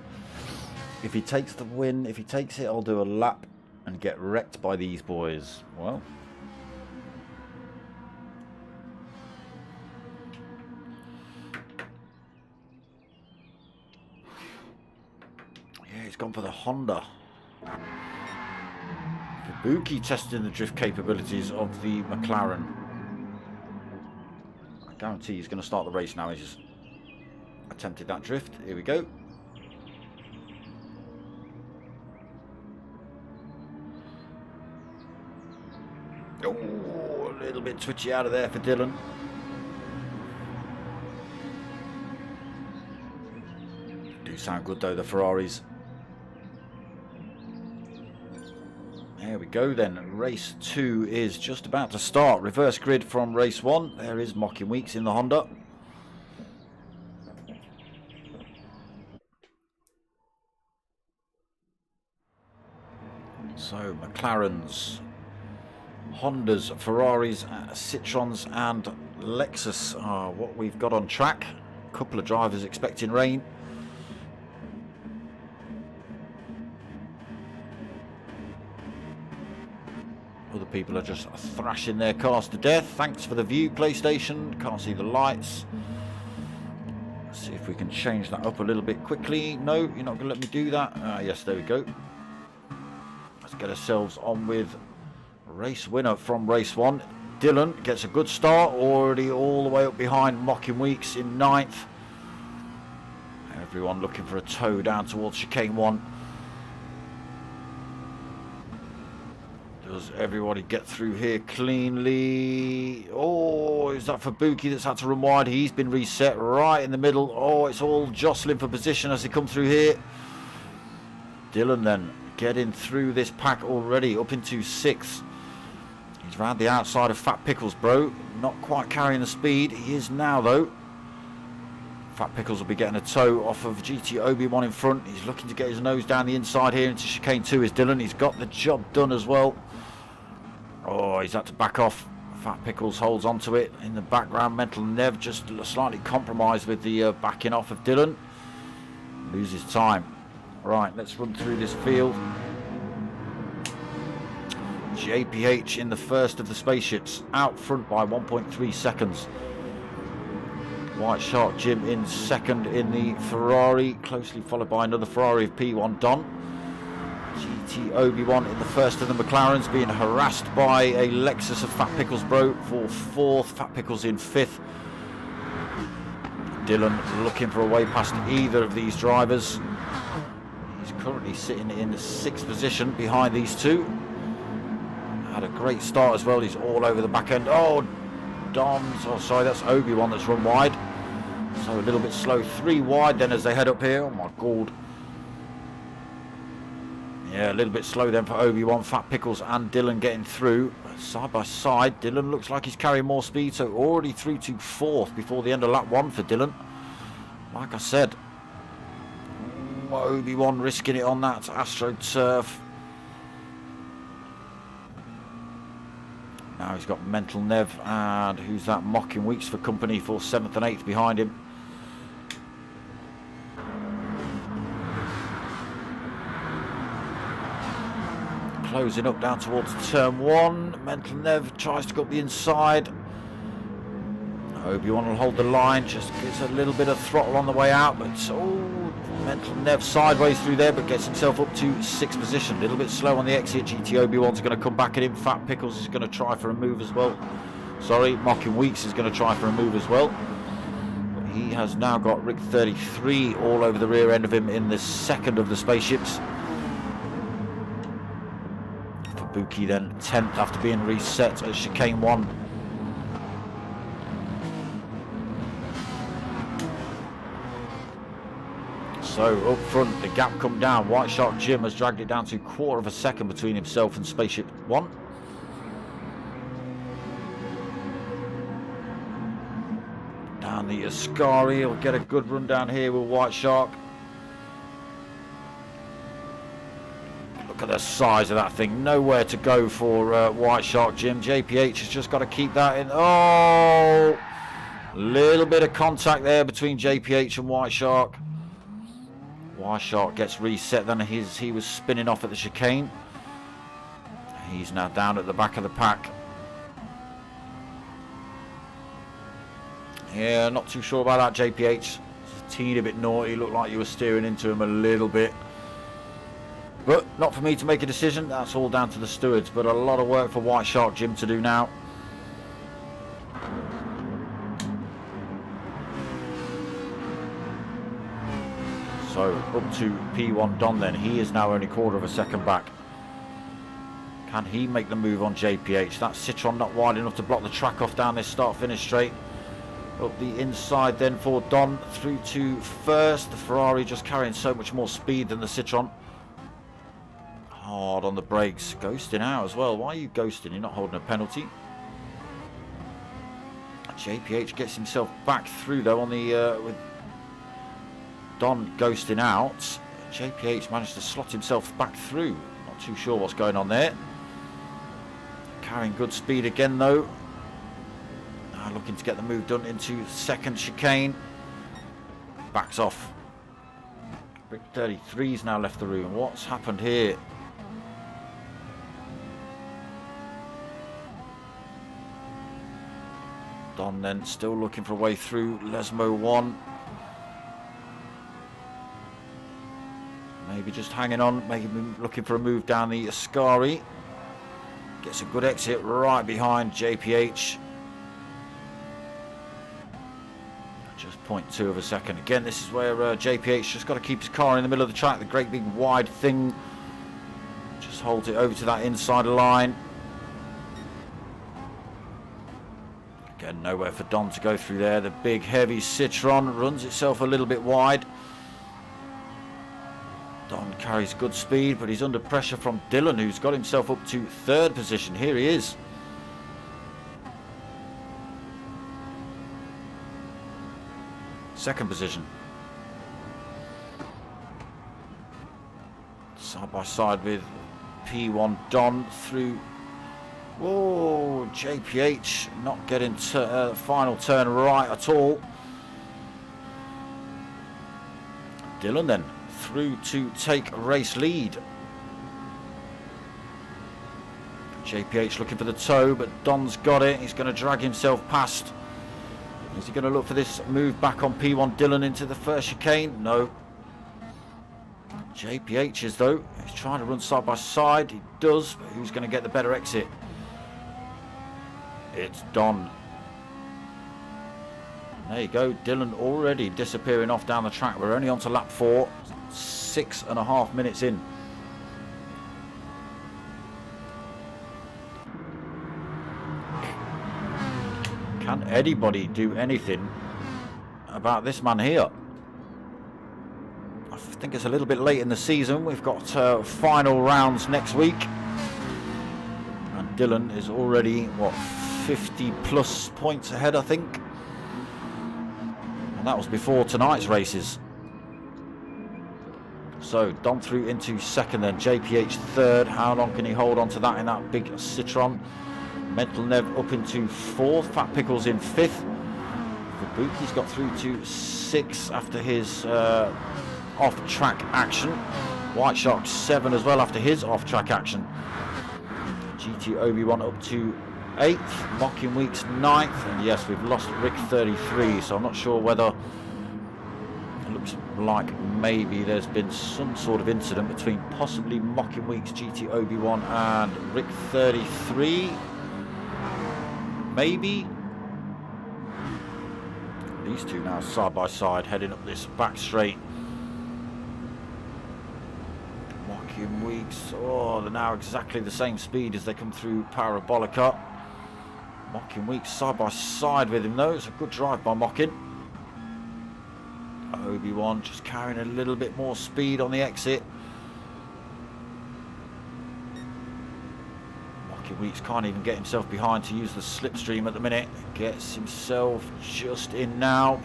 If he takes the win, if he takes it, I'll do a lap and get wrecked by these boys. Well, yeah, he's gone for the Honda. Kabuki testing the drift capabilities of the McLaren. I guarantee he's going to start the race now. He's just attempted that drift. Here we go. Oh, a little bit twitchy out of there for Dylan. Do sound good though, the Ferraris. There we go then. Race 2 is just about to start. Reverse grid from race 1. There is Mocking Weeks in the Honda. So McLarens, Hondas, Ferraris, Citroens and Lexus are what we've got on track. A couple of drivers expecting rain. Other people are just thrashing their cars to death. Thanks for the view, PlayStation. Can't see the lights. Let's see if we can change that up a little bit quickly. No, you're not going to let me do that. Yes, there we go. Let's get ourselves on with race winner from race 1. Dylan gets a good start, already all the way up behind Mocking Weeks in 9th. Everyone looking for a tow down towards chicane 1. Does everybody get through here cleanly? Oh, is that for Buki that's had to run wide? He's been reset right in the middle. Oh, it's all jostling for position as they come through here. Dylan then getting through this pack already, up into 6th. He's round the outside of Fat Pickles, bro. Not quite carrying the speed. He is now, though. Fat Pickles will be getting a toe off of GT Obi-Wan in front. He's looking to get his nose down the inside here into chicane 2 is Dylan. He's got the job done as well. Oh, he's had to back off. Fat Pickles holds onto it in the background. Mental Nev just slightly compromised with the backing off of Dylan. Loses time. Right, let's run through this field. JPH in the first of the spaceships, out front by 1.3 seconds. White Shark Jim in second in the Ferrari, closely followed by another Ferrari of P1 Don. GT Obi-Wan in the first of the McLarens, being harassed by a Lexus of Fat Pickles, bro, for 4th. Fat Pickles in 5th. Dylan looking for a way past either of these drivers. He's currently sitting in the 6th position behind these two. Had a great start as well. He's all over the back end. Oh, Don's. Oh, sorry, that's Obi-Wan that's run wide. So a little bit slow. 3 wide then as they head up here. Oh my God. Yeah, a little bit slow then for Obi-Wan. Fat Pickles and Dylan getting through side by side. Dylan looks like he's carrying more speed, so already through to 4th before the end of lap 1 for Dylan. Like I said, Obi-Wan risking it on that AstroTurf. Now he's got Mental Nev, and who's that? Mocking Weeks for company for 7th and 8th behind him. Closing up down towards turn 1. Mental Nev tries to go up the inside. Obi-Wan will hold the line, just gets a little bit of throttle on the way out, but Mental Nev sideways through there, but gets himself up to 6th position. A little bit slow on the exit. GT Obi-Wan's going to come back at him. Fat Pickles is going to try for a move as well. Sorry, Mocking Weeks is going to try for a move as well. But he has now got Rick 33 all over the rear end of him in the 2nd of the spaceships. Buki then 10th after being reset at chicane 1. So up front, the gap come down. White Shark Jim has dragged it down to 1/4 of a second between himself and spaceship 1. Down the Ascari, he'll get a good run down here with White Shark. Look at the size of that thing. Nowhere to go for White Shark Jim. JPH has just got to keep that in. Oh! Little bit of contact there between JPH and White Shark. White Shark gets reset, then he was spinning off at the chicane. He's now down at the back of the pack. Yeah, not too sure about that, JPH. It's a teeny bit naughty. Looked like you were steering into him a little bit. But not for me to make a decision. That's all down to the stewards. But a lot of work for White Shark Jim to do now. So up to P1 Don then. He is now only 1/4 of a second back. Can he make the move on JPH? That Citroen not wide enough to block the track off down this start-finish straight. Up the inside then for Don through to 1st. The Ferrari just carrying so much more speed than the Citroen. Hard on the brakes. Ghosting out as well. Why are you ghosting? You're not holding a penalty. JPH gets himself back through though on the with Don ghosting out. JPH managed to slot himself back through. Not too sure what's going on there. Carrying good speed again though. Now looking to get the move done into 2nd chicane. Backs off. Brick 33's now left the room. What's happened here? Don then still looking for a way through Lesmo 1. Maybe just hanging on, maybe looking for a move down the Ascari. Gets a good exit right behind JPH. Just 0.2 of a second. Again, this is where JPH just got to keep his car in the middle of the track. The great big wide thing. Just holds it over to that inside line. Again, nowhere for Don to go through there. The big heavy Citroen runs itself a little bit wide. Don carries good speed, but he's under pressure from Dylan, who's got himself up to 3rd position. Here he is. Second position. Side by side with P1 Don through. Whoa, JPH not getting final turn right at all. Dylan then through to take race lead. JPH looking for the toe, but Don's got it. He's going to drag himself past. Is he going to look for this move back on P1 Dylan into the first chicane? No. JPH is though. He's trying to run side by side. He does, but who's going to get the better exit? It's Don. There you go. Dylan already disappearing off down the track. We're only on to lap 4. 6.5 minutes in. Can anybody do anything about this man here? I think it's a little bit late in the season. We've got final rounds next week. And Dylan is already, what, 50 plus points ahead, I think. And that was before tonight's races. So Don through into 2nd then, JPH 3rd. How long can he hold on to that in that big Citroen? Mental Nev up into 4th. Fat Pickles in 5th. Fabuki's got through to 6th after his off-track action. White Shark 7 as well after his off-track action. GT Obi-Wan up to 8th. Mocking Weeks 9th. And yes, we've lost Rick 33, so I'm not sure whether it looks like maybe there's been some sort of incident between possibly Mocking Weeks GT Obi-Wan and Rick 33. Maybe. These two now side by side heading up this back straight. Mocking Weeks, oh, they're now exactly the same speed as they come through Parabolica. Mocking Weeks side by side with him though. It's a good drive by Mocking. Obi-Wan just carrying a little bit more speed on the exit. Weeks can't even get himself behind to use the slipstream at the minute. Gets himself just in now.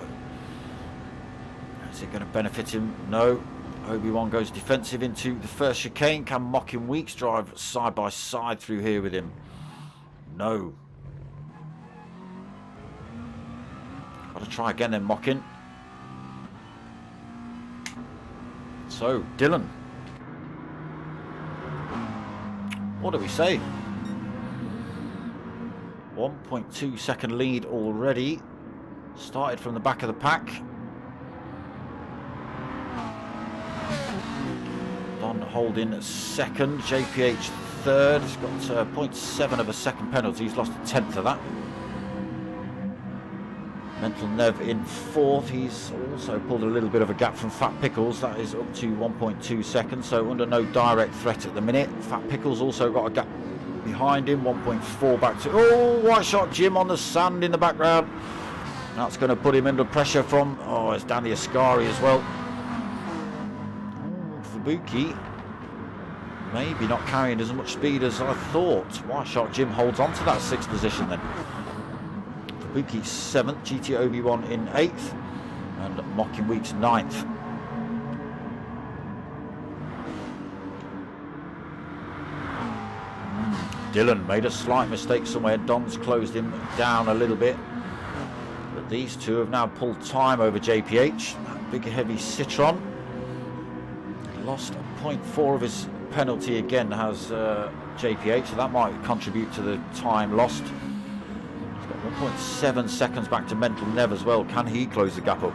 But is it going to benefit him? No. Obi-Wan goes defensive into the first chicane. Can Mocking Weeks drive side by side through here with him? No. Got to try again then, Mocking. So, Dylan. What do we say? 1.2 second lead already. Started from the back of the pack. Don holding 2nd. JPH 3rd. He's got 0.7 of a second penalty. He's lost a 10th of that. Mental Nev in 4th. He's also pulled a little bit of a gap from Fat Pickles. That is up to 1.2 seconds. So under no direct threat at the minute. Fat Pickles also got a gap behind him, 1.4 back to. Oh, White Shark Jim on the sand in the background. That's going to put him under pressure from. Oh, it's Danny Ascari as well. Oh, Fabuki maybe not carrying as much speed as I thought. White Shark Jim holds on to that 6th position then. Fabuki 7th, GT Obi-Wan in 8th, and Mocking Weeks 9th. Dylan made a slight mistake somewhere. Don's closed him down a little bit. But these two have now pulled time over JPH. That big heavy Citroen. Lost 0.4 of his penalty again, has JPH. So that might contribute to the time lost. He's got 1.7 seconds back to Mental Nev as well. Can he close the gap up?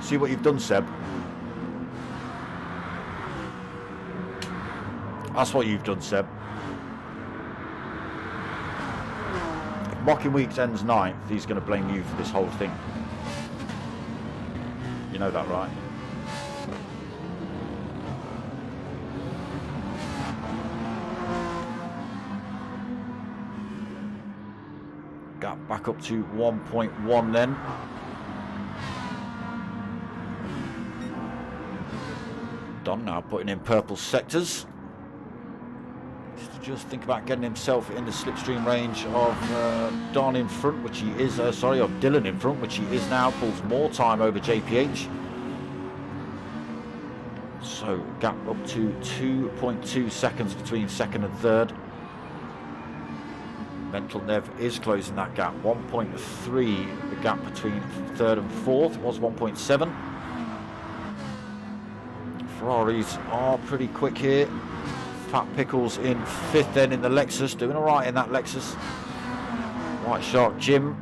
See what you've done, Seb? That's what you've done, Seb. If Mocking Weeks ends 9th, he's going to blame you for this whole thing. You know that, right? Gap back up to 1.1 then. Don now putting in purple sectors. Just think about getting himself in the slipstream range of Don in front, which he is, of Dylan in front, which he is now. Pulls more time over JPH. So gap up to 2.2 seconds between second and third. Mental Nev is closing that gap. 1.3 the gap between third and fourth. It was 1.7. Ferraris are pretty quick here. Fat Pickles in fifth then in the Lexus, doing all right in that Lexus. White Shark Jim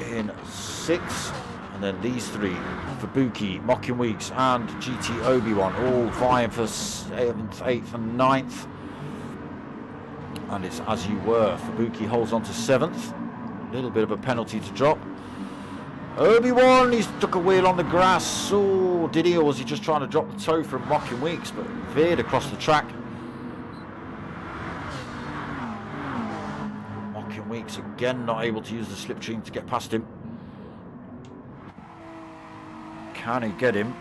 in sixth, and then these three, Fabuki, Mocking Weeks and GT Obi-Wan, all vying for 7th, 8th and 9th. And it's as you were. Fabuki holds on to 7th. A little bit of a penalty to drop. Obi-Wan, he's took a wheel on the grass. Oh, did he, or was he just trying to drop the toe from Mocking Weeks, but veered across the track. Mocking Weeks again not able to use the slipstream to get past him. Can he get him?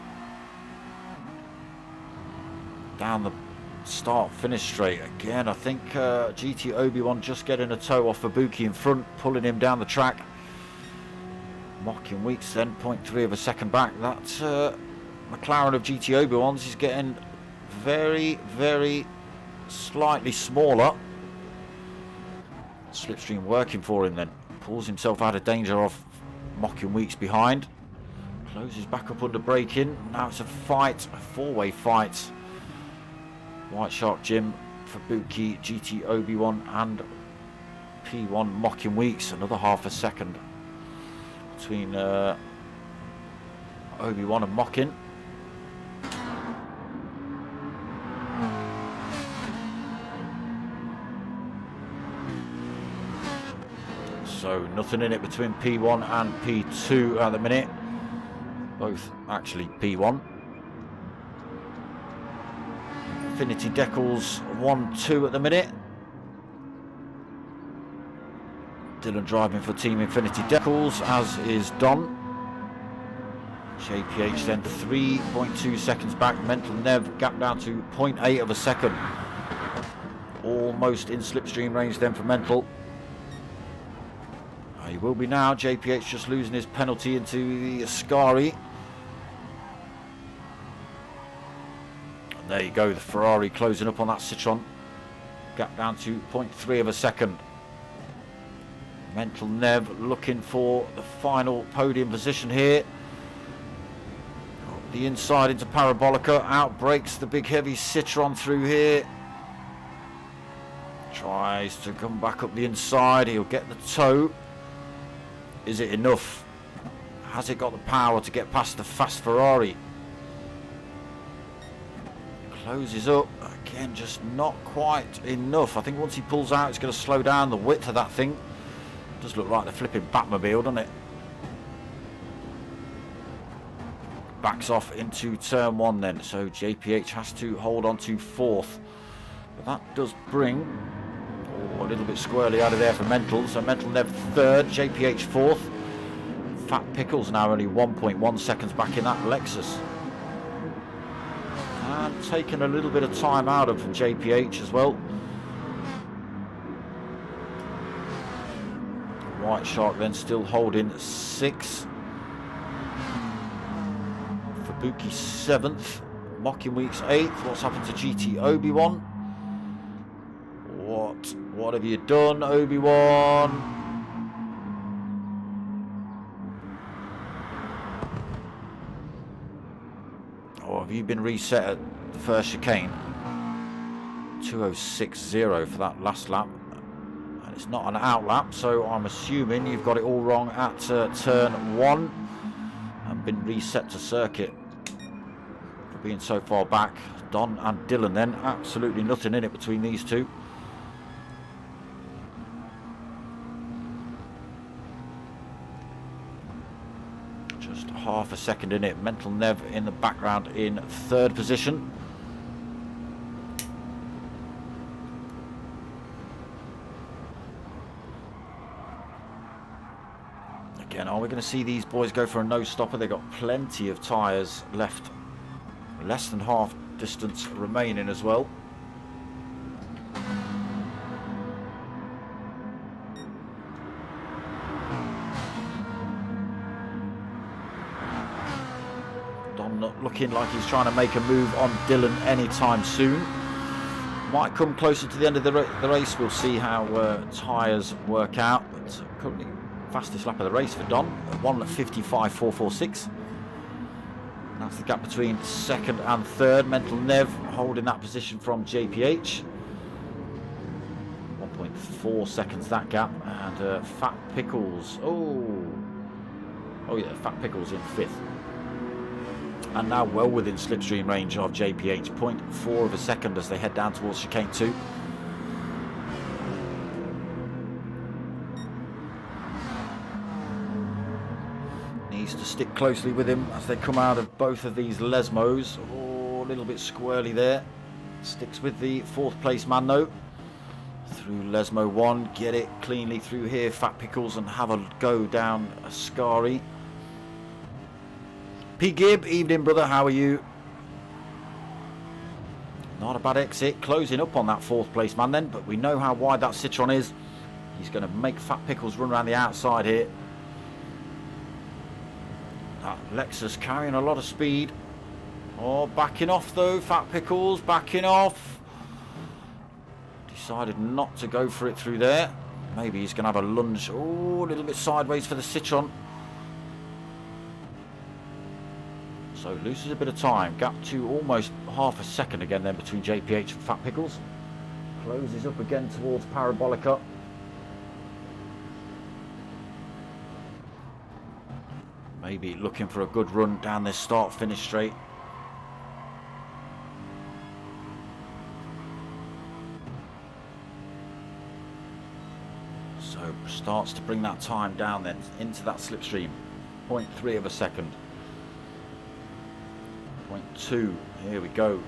Down the start-finish straight. Again, I think GT Obi-Wan just getting a toe off Fabuki in front, pulling him down the track. Mocking Weeks then 0.3 of a second back. That McLaren of GT Obi-Wan's is getting very, very slightly smaller. Slipstream working for him then. Pulls himself out of danger of Mocking Weeks behind. Closes back up under braking. Now it's a fight, a four-way fight. White Shark Jim, Fabuki, GT Obi-Wan and P1 Mocking Weeks. Another half a second between Obi-Wan and Mocking. So nothing in it between P1 and P2 at the minute. Both actually P1. Infinity Decals 1-2 at the minute. Dylan driving for Team Infinity Decals, as is Don. JPH then 3.2 seconds back. Mental Nev gap down to 0.8 of a second. Almost in slipstream range then for Mental. He will be now. JPH just losing his penalty into the Ascari. And there you go, the Ferrari closing up on that Citroen. Gap down to 0.3 of a second. Mental Nev looking for the final podium position here. The inside into Parabolica. Out breaks the big heavy Citroen through here. Tries to come back up the inside. He'll get the toe. Is it enough? Has it got the power to get past the fast Ferrari? Closes up. Again, just not quite enough. I think once he pulls out, it's going to slow down the width of that thing. Does look like the flipping Batmobile, doesn't it? Backs off into turn one then. So JPH has to hold on to fourth. But that does bring a little bit squirrely out of there for Mental. So Mental Nev third, JPH fourth. Fat Pickles now only 1.1 seconds back in that Lexus. And taking a little bit of time out of JPH as well. White Shark then still holding sixth. Fabuki seventh. Mocking Weeks eighth. What's happened to GT Obi-Wan? What have you done, Obi-Wan? Or have you been reset at the first chicane? 2:06.0 for that last lap. And it's not an out lap, so I'm assuming you've got it all wrong at turn one and been reset to circuit for being so far back. Don and Dylan then, absolutely nothing in it between these two. Half a second in it. Mental Nev in the background in third position. Again, are we going to see these boys go for a no stopper? They've got plenty of tyres left Less than half distance remaining as well. Don not looking like he's trying to make a move on Dylan anytime soon. Might come closer to the end of the race. We'll see how tyres work out. But currently fastest lap of the race for Don, 1:55.446. That's the gap between second and third. Mental Nev holding that position from JPH. 1.4 seconds that gap. And Fat Pickles. Oh yeah, Fat Pickles in fifth. And now well within slipstream range of JPH, 0.4 of a second as they head down towards chicane 2. Needs to stick closely with him as they come out of both of these Lesmos. Oh, a little bit squirrely there. Sticks with the fourth place man though. Through Lesmo 1, get it cleanly through here, Fat Pickles, and have a go down Ascari. P. Gibb, evening brother, how are you? Not a bad exit, closing up on that fourth place man then, but we know how wide that Citroen is. He's going to make Fat Pickles run around the outside here. That Lexus carrying a lot of speed. Oh, backing off though, Fat Pickles, backing off. Decided not to go for it through there. Maybe he's going to have a lunge. Oh, a little bit sideways for the Citroen. So loses a bit of time. Gap to almost half a second again then between JPH and Fat Pickles. Closes up again towards Parabolica. Maybe looking for a good run down this start-finish straight. So starts to bring that time down then into that slipstream. 0.3 of a second. 0.2, here we go.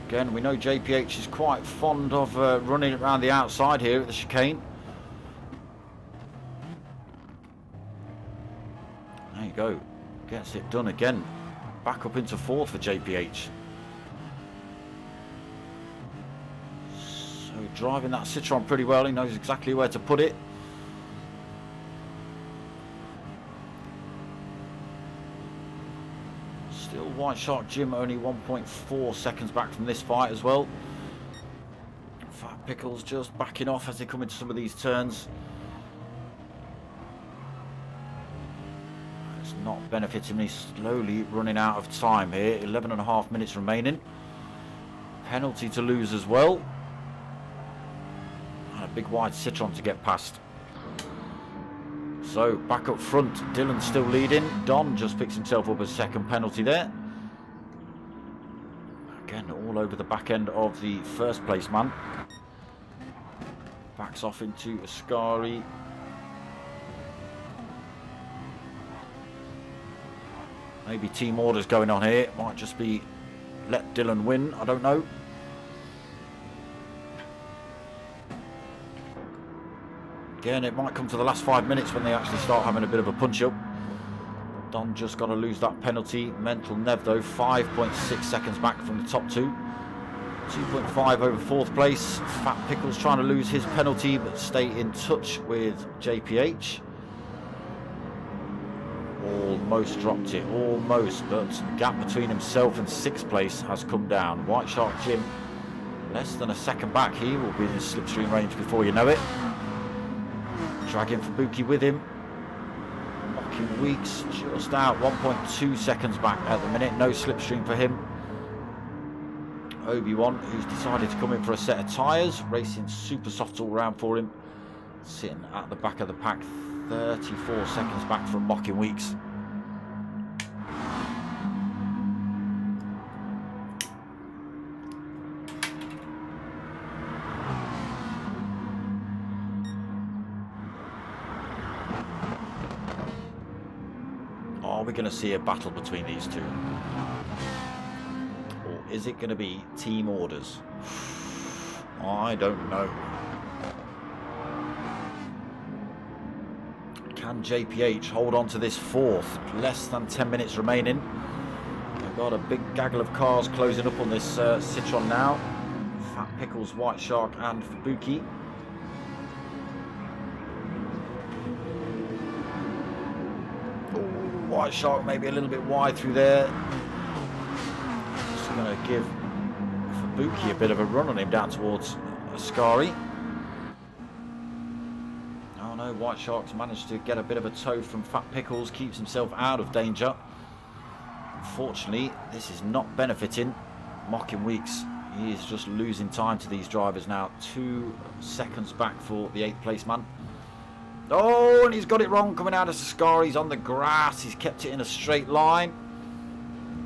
Again, we know JPH is quite fond of running around the outside here at the chicane. There you go, gets it done again. Back up into fourth for JPH. So driving that Citroen pretty well, he knows exactly where to put it. Still White Shark Jim only 1.4 seconds back from this fight as well. Fat Pickles just backing off as they come into some of these turns. It's not benefiting me, slowly running out of time here. 11.5 minutes remaining. Penalty to lose as well. And a big wide Citroen to get past. So back up front, Dylan still leading. Don just picks himself up a second penalty there. Again, all over the back end of the first place man. Backs off into Ascari. Maybe team orders going on here. It might just be let Dylan win, I don't know. Again, it might come to the last 5 minutes when they actually start having a bit of a punch-up. Don just got to lose that penalty. Mental Nev, though, 5.6 seconds back from the top two. 2.5 over fourth place. Fat Pickles trying to lose his penalty, but stay in touch with JPH. Almost dropped it, almost, but gap between himself and sixth place has come down. White Shark Jim, less than a second back. He will be in his slipstream range before you know it. Dragging Fubuki with him. Mocking Weeks just out, 1.2 seconds back at the minute. No slipstream for him. Obi-Wan, who's decided to come in for a set of tyres. Racing super soft all round for him. Sitting at the back of the pack, 34 seconds back from Mocking Weeks. Are we going to see a battle between these two? Or is it going to be team orders? I don't know. Can JPH hold on to this fourth? Less than 10 minutes remaining. They've got a big gaggle of cars closing up on this Citroen now. Fat Pickles, White Shark and Fubuki. Ooh, White Shark maybe a little bit wide through there. Just going to give Fubuki a bit of a run on him down towards Ascari. Oh no, White Shark's managed to get a bit of a toe from Fat Pickles, keeps himself out of danger. Unfortunately, this is not benefiting Mocking Weeks. He is just losing time to these drivers now. 2 seconds back for the 8th place man. Oh, and he's got it wrong coming out of Ascari. He's on the grass. He's kept it in a straight line.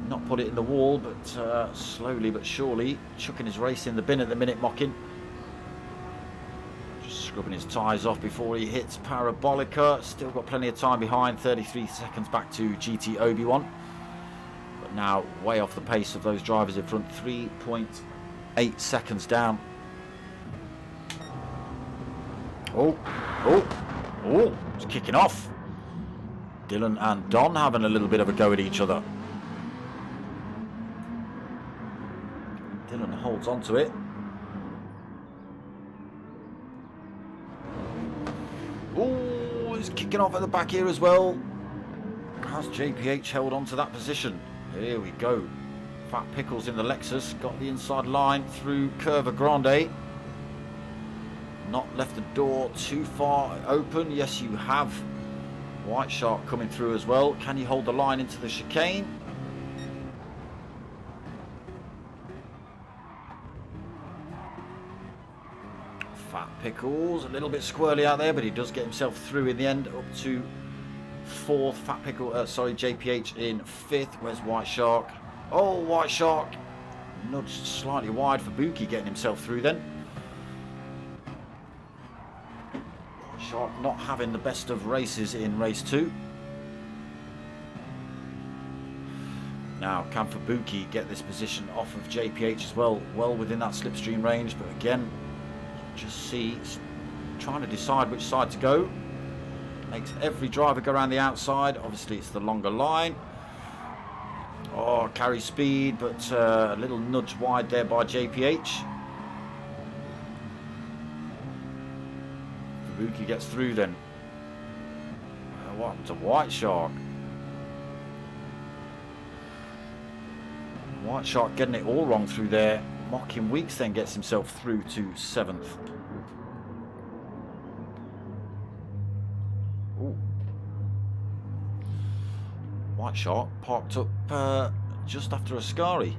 Not put it in the wall, but slowly but surely chucking his race in the bin at the minute, Mocking. Just scrubbing his tyres off before he hits Parabolica. Still got plenty of time behind. 33 seconds back to GT Obi-Wan. But now way off the pace of those drivers in front. 3.8 seconds down. Oh, it's kicking off. Dylan and Don having a little bit of a go at each other. Dylan holds on to it. Oh, he's kicking off at the back here as well. Has JPH held on to that position? Here we go. Fat Pickles in the Lexus. Got the inside line through Curva Grande. Not left the door too far open. Yes, you have. White Shark coming through as well. Can you hold the line into the chicane? Fat Pickles, a little bit squirrely out there, but he does get himself through in the end, up to 4th. Fat Pickle, JPH in 5th. Where's White Shark? Oh, White Shark nudged slightly wide for Buki, getting himself through then. White Shark not having the best of races in race 2. Now, can Fubuki get this position off of JPH as well? Well within that slipstream range, but again, just see, trying to decide which side to go. Makes every driver go around the outside. Obviously, it's the longer line. Oh, carry speed, but a little nudge wide there by JPH. Fubuki gets through then. What happened to White Shark? White Shark getting it all wrong through there. Mocking Weeks then gets himself through to 7th. Ooh. White Shark parked up just after Ascari.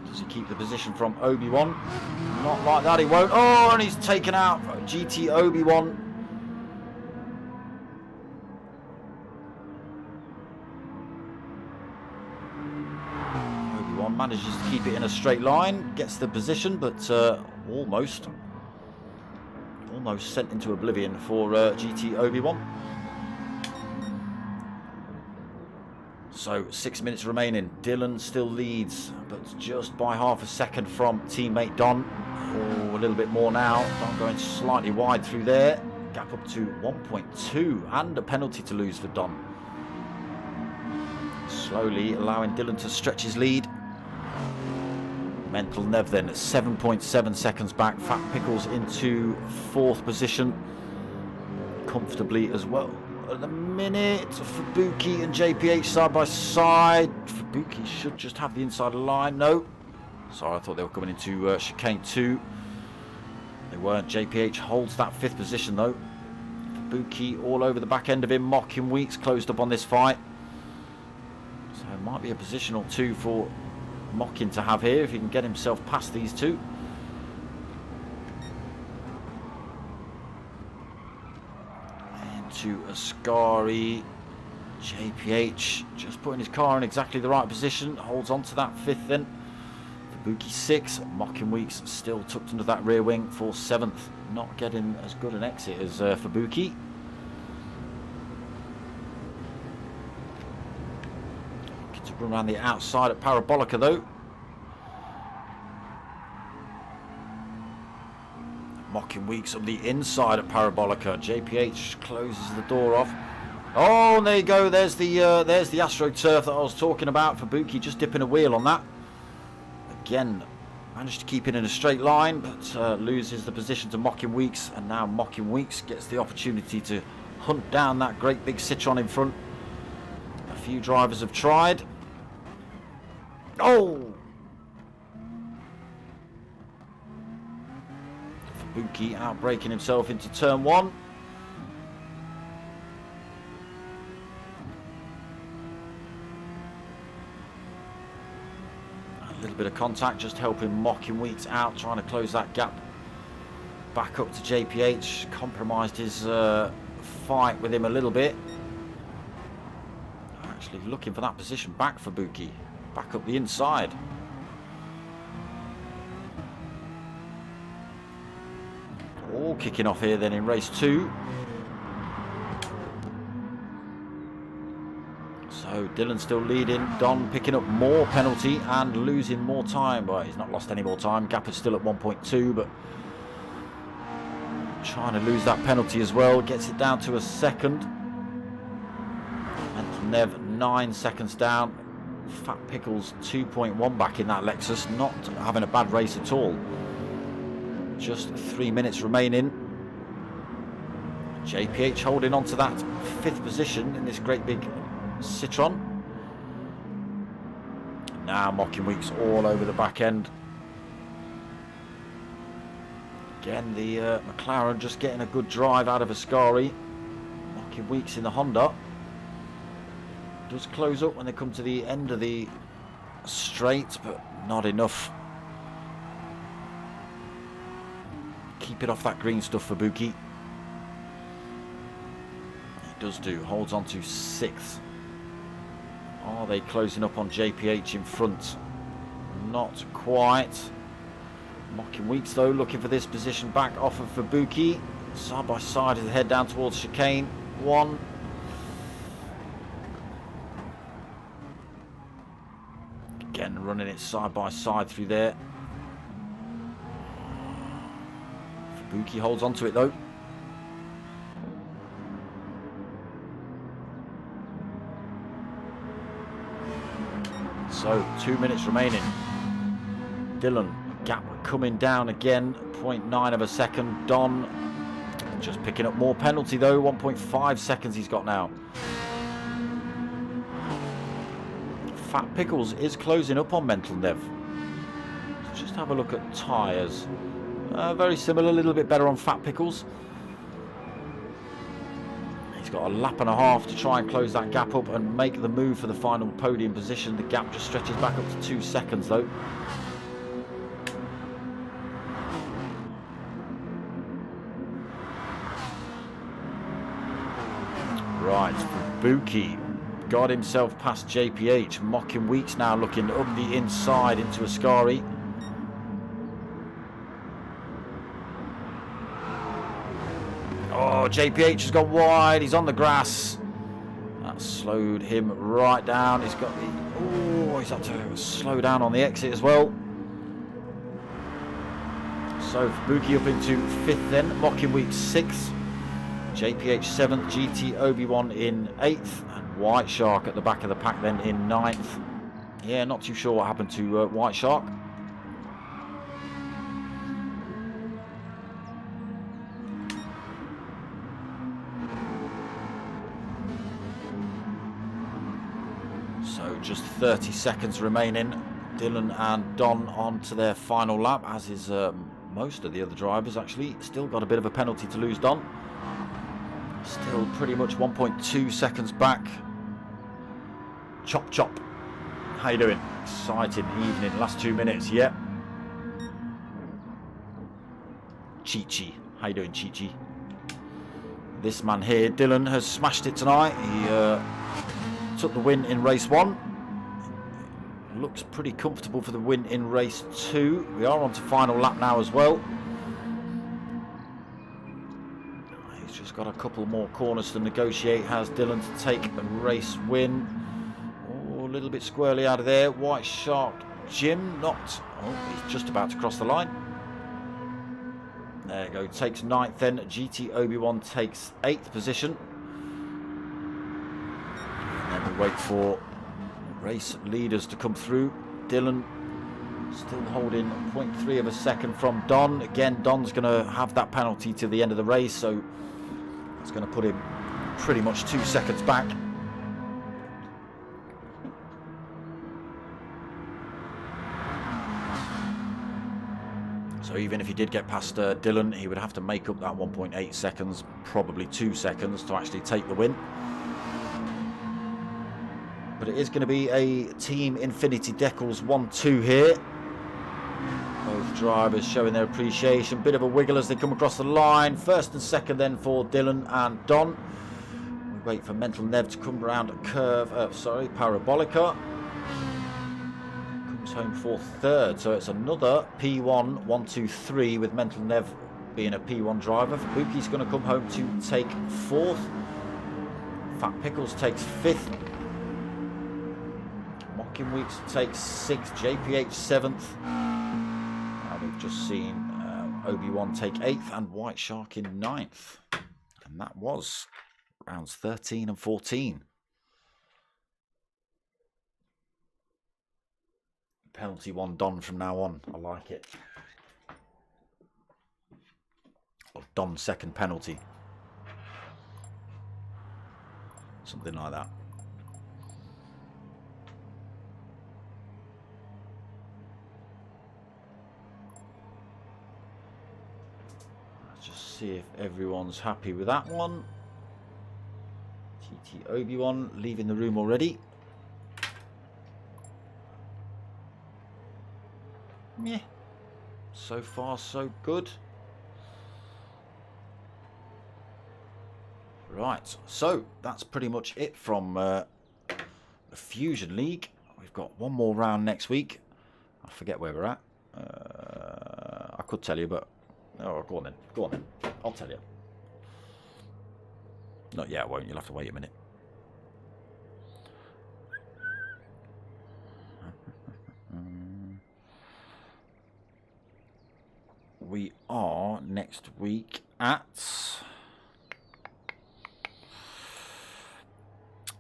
Does he keep the position from Obi-Wan? Not like that, he won't. Oh, and he's taken out GT Obi-Wan. Manages to keep it in a straight line, gets the position, but almost sent into oblivion for GT Obi-Wan. So 6 minutes remaining. Dylan still leads, but just by half a second from teammate Don. Oh, a little bit more now. Don going slightly wide through there. Gap up to 1.2 and a penalty to lose for Don. Slowly allowing Dylan to stretch his lead. Mental Nev then at 7.7 seconds back. Fat Pickles into 4th position comfortably as well. At the minute, Fubuki and JPH side by side. Fubuki should just have the inside line. No, sorry, I thought they were coming into chicane 2. They weren't. JPH holds that 5th position though. Fubuki all over the back end of him. Mocking Weeks closed up on this fight. So it might be a position or 2 for Mocking to have here if he can get himself past these 2. Into Ascari. JPH just putting his car in exactly the right position. Holds on to that 5th then. Fubuki 6. Mocking Weeks still tucked under that rear wing for 7th. Not getting as good an exit as Fubuki. Run around the outside at Parabolica though. Mocking Weeks up the inside at Parabolica. JPH closes the door off. Oh, and there you go. There's the AstroTurf that I was talking about for Buki, just dipping a wheel on that. Again, managed to keep it in a straight line, but loses the position to Mocking Weeks, and now Mocking Weeks gets the opportunity to hunt down that great big Citroen in front. A few drivers have tried. Oh! Buki outbraking himself into turn one. A little bit of contact, just helping Mocking Weeks out, trying to close that gap back up to JPH. Compromised his fight with him a little bit. Actually looking for that position back for Buki, back up the inside. All kicking off here then in race 2. So Dylan still leading, Don picking up more penalty and losing more time, but he's not lost any more time. Gap is still at 1.2, but trying to lose that penalty as well. Gets it down to a second. And Nev 9 seconds down. Fat Pickles 2.1 back in that Lexus, not having a bad race at all. Just 3 minutes remaining. JPH holding on to that 5th position in this great big Citroen. Now Mocking Weeks all over the back end. Again, the McLaren just getting a good drive out of Ascari. Mocking Weeks in the Honda. Does close up when they come to the end of the straight, but not enough. Keep it off that green stuff for Buki. He does do, holds on to 6th. Are they closing up on JPH in front? Not quite. Mocking Weeks though, looking for this position back offer for Buki. Side by side as they head down towards chicane 1. Again, running it side by side through there. Buki holds on to it though. So 2 minutes remaining. Dylan, gap coming down again, 0.9 of a second. Don just picking up more penalty though, 1.5 seconds he's got now. Fat Pickles is closing up on Mental Nev. Let's just have a look at tyres. Very similar, a little bit better on Fat Pickles. He's got a lap and a half to try and close that gap up and make the move for the final podium position. The gap just stretches back up to 2 seconds though. Right, Buki got himself past JPH. Mocking Weeks now looking up the inside into Ascari. Oh, JPH has gone wide. He's on the grass. That slowed him right down. He's got the... Oh, he's had to slow down on the exit as well. So Buki up into 5th then. Mocking Weeks 6th. JPH 7th. GT Obi-Wan in 8th. And White Shark at the back of the pack then in 9th. Yeah, not too sure what happened to White Shark. So just 30 seconds remaining. Dylan and Don on to their final lap, as is most of the other drivers actually. Still got a bit of a penalty to lose, Don. Still pretty much 1.2 seconds back. Chop chop. How you doing? Exciting evening, last 2 minutes, yeah. Chi-Chi. How you doing, Chi-Chi? This man here, Dylan, has smashed it tonight. He took the win in race 1. Looks pretty comfortable for the win in race 2. We are on to final lap now as well. He's just got a couple more corners to negotiate, has Dylan, to take a race win. Oh, a little bit squirrely out of there. White Shark Jim not. Oh, he's just about to cross the line. There you go. Takes 9th then. GT Obi-Wan takes 8th position. And then we wait for race leaders to come through. Dylan still holding 0.3 of a second from Don. Again, Don's going to have that penalty to the end of the race, so it's going to put him pretty much 2 seconds back. So even if he did get past Dylan, he would have to make up that 1.8 seconds, probably 2 seconds, to actually take the win. But it is going to be a Team Infinity Decals 1-2 here. Both drivers showing their appreciation. Bit of a wiggle as they come across the line. First and second then for Dylan and Don. We wait for Mental Nev to come around a curve. Parabolica. Comes home for 3rd. So it's another P1, 1, 2, 3 with Mental Nev being a P1 driver. Fubuki's going to come home to take 4th. Fat Pickles takes 5th. Mocking Weeks takes 6th. JPH 7th. We've just seen Obi-Wan take 8th and White Shark in 9th. And that was rounds 13 and 14. Penalty 1 Don from now on. I like it. Or Don's second penalty. Something like that. See if everyone's happy with that one. TT Obi-Wan leaving the room already. Yeah. So far, so good. Right. So that's pretty much it from the Fusion League. We've got one more round next week. I forget where we're at. I could tell you, but oh, go on then. Go on then. I'll tell you. Not yet, I won't. You'll have to wait a minute. We are next week at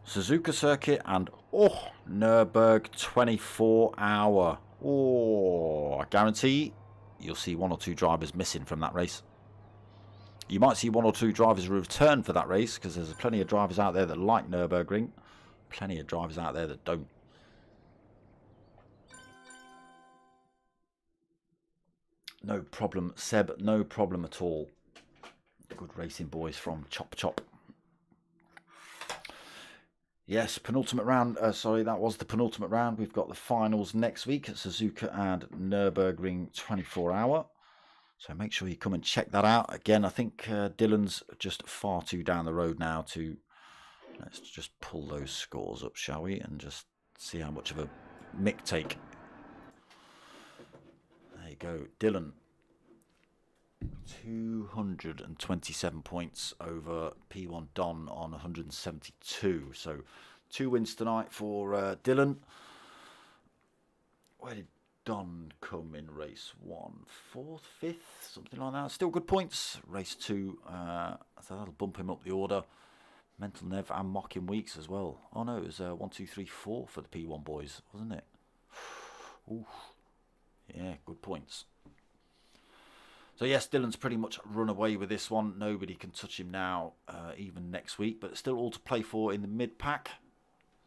Suzuka Circuit and Nürburgring 24-hour. I guarantee you'll see 1 or 2 drivers missing from that race. You might see 1 or 2 drivers return for that race because there's plenty of drivers out there that like Nürburgring. Plenty of drivers out there that don't. No problem, Seb. No problem at all. Good racing boys from Chop Chop. Yes, penultimate round. Sorry, that was the penultimate round. We've got the finals next week at Suzuka and Nürburgring 24-hour. So make sure you come and check that out. Again, I think Dylan's just far too down the road now to... Let's just pull those scores up, shall we? And just see how much of a mick take. There you go. Dylan. 227 points over P1 Don on 172. So 2 wins tonight for Dylan. Where did Don come in race 1? 4th, 5th, something like that. Still good points. Race 2, so that'll bump him up the order. Mental Nev and Mocking Weeks as well. Oh no, it was 1, 2, 3, 4 for the P1 boys, wasn't it? Ooh. Yeah, good points. So yes, Dylan's pretty much run away with this one. Nobody can touch him now, even next week. But still all to play for in the mid-pack.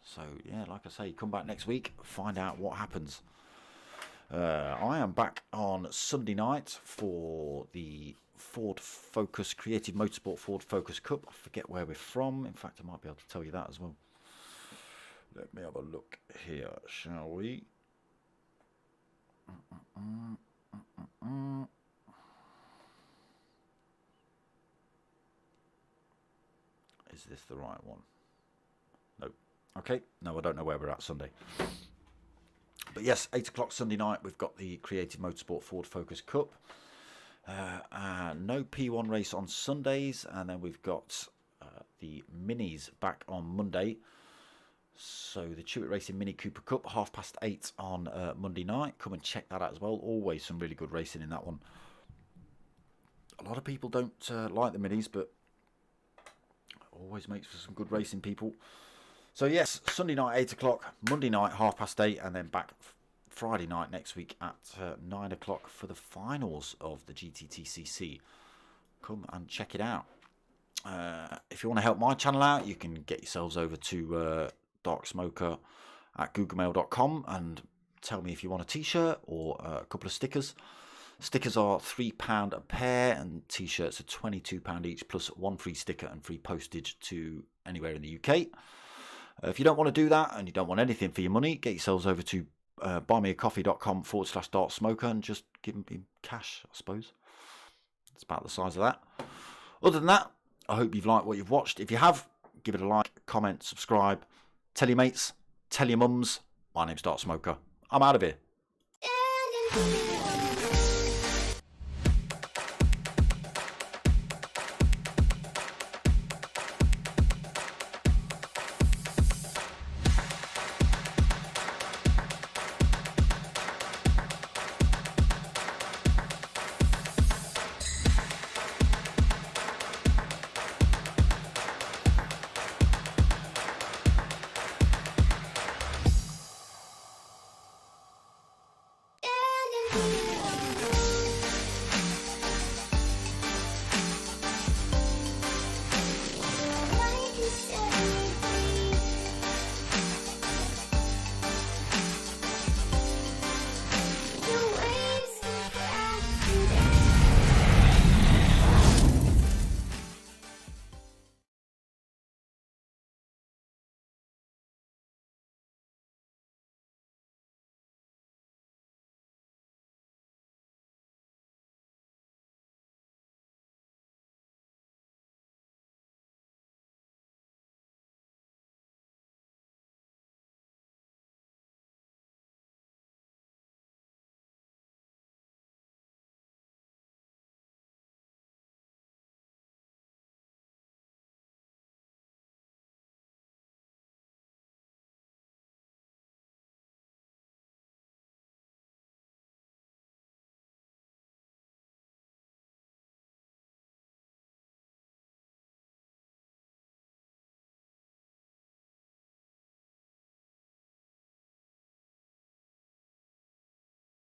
So yeah, like I say, come back next week, find out what happens. I am back on Sunday night for the Ford Focus Creative Motorsport Ford Focus Cup. I forget where we're from. In fact, I might be able to tell you that as well. Let me have a look here, shall we? Is this the right one? No. Okay. No, I don't know where we're at Sunday. But yes, 8 o'clock Sunday night, we've got the Creative Motorsport Ford Focus Cup. No P1 race on Sundays. And then we've got the Minis back on Monday. So the Chewit Racing Mini Cooper Cup, 8:30 on Monday night. Come and check that out as well. Always some really good racing in that one. A lot of people don't like the minis, but always makes for some good racing, people. So yes, Sunday night 8 o'clock, Monday night 8:30, and then back Friday night next week at 9 o'clock for the finals of the GTTCC. Come and check it out. If you want to help my channel out, you can get yourselves over to darksmoker@googlemail.com and tell me if you want a t-shirt or a couple of stickers. Stickers are £3 a pair and t-shirts are £22 each, plus one free sticker and free postage to anywhere in the UK. If you don't want to do that and you don't want anything for your money, get yourselves over to buymeacoffee.com/dartsmoker and just give me cash, I suppose. It's about the size of that. Other than that, I hope you've liked what you've watched. If you have, give it a like, comment, subscribe, tell your mates, tell your mums. My name's Dartsmoker. I'm out of here.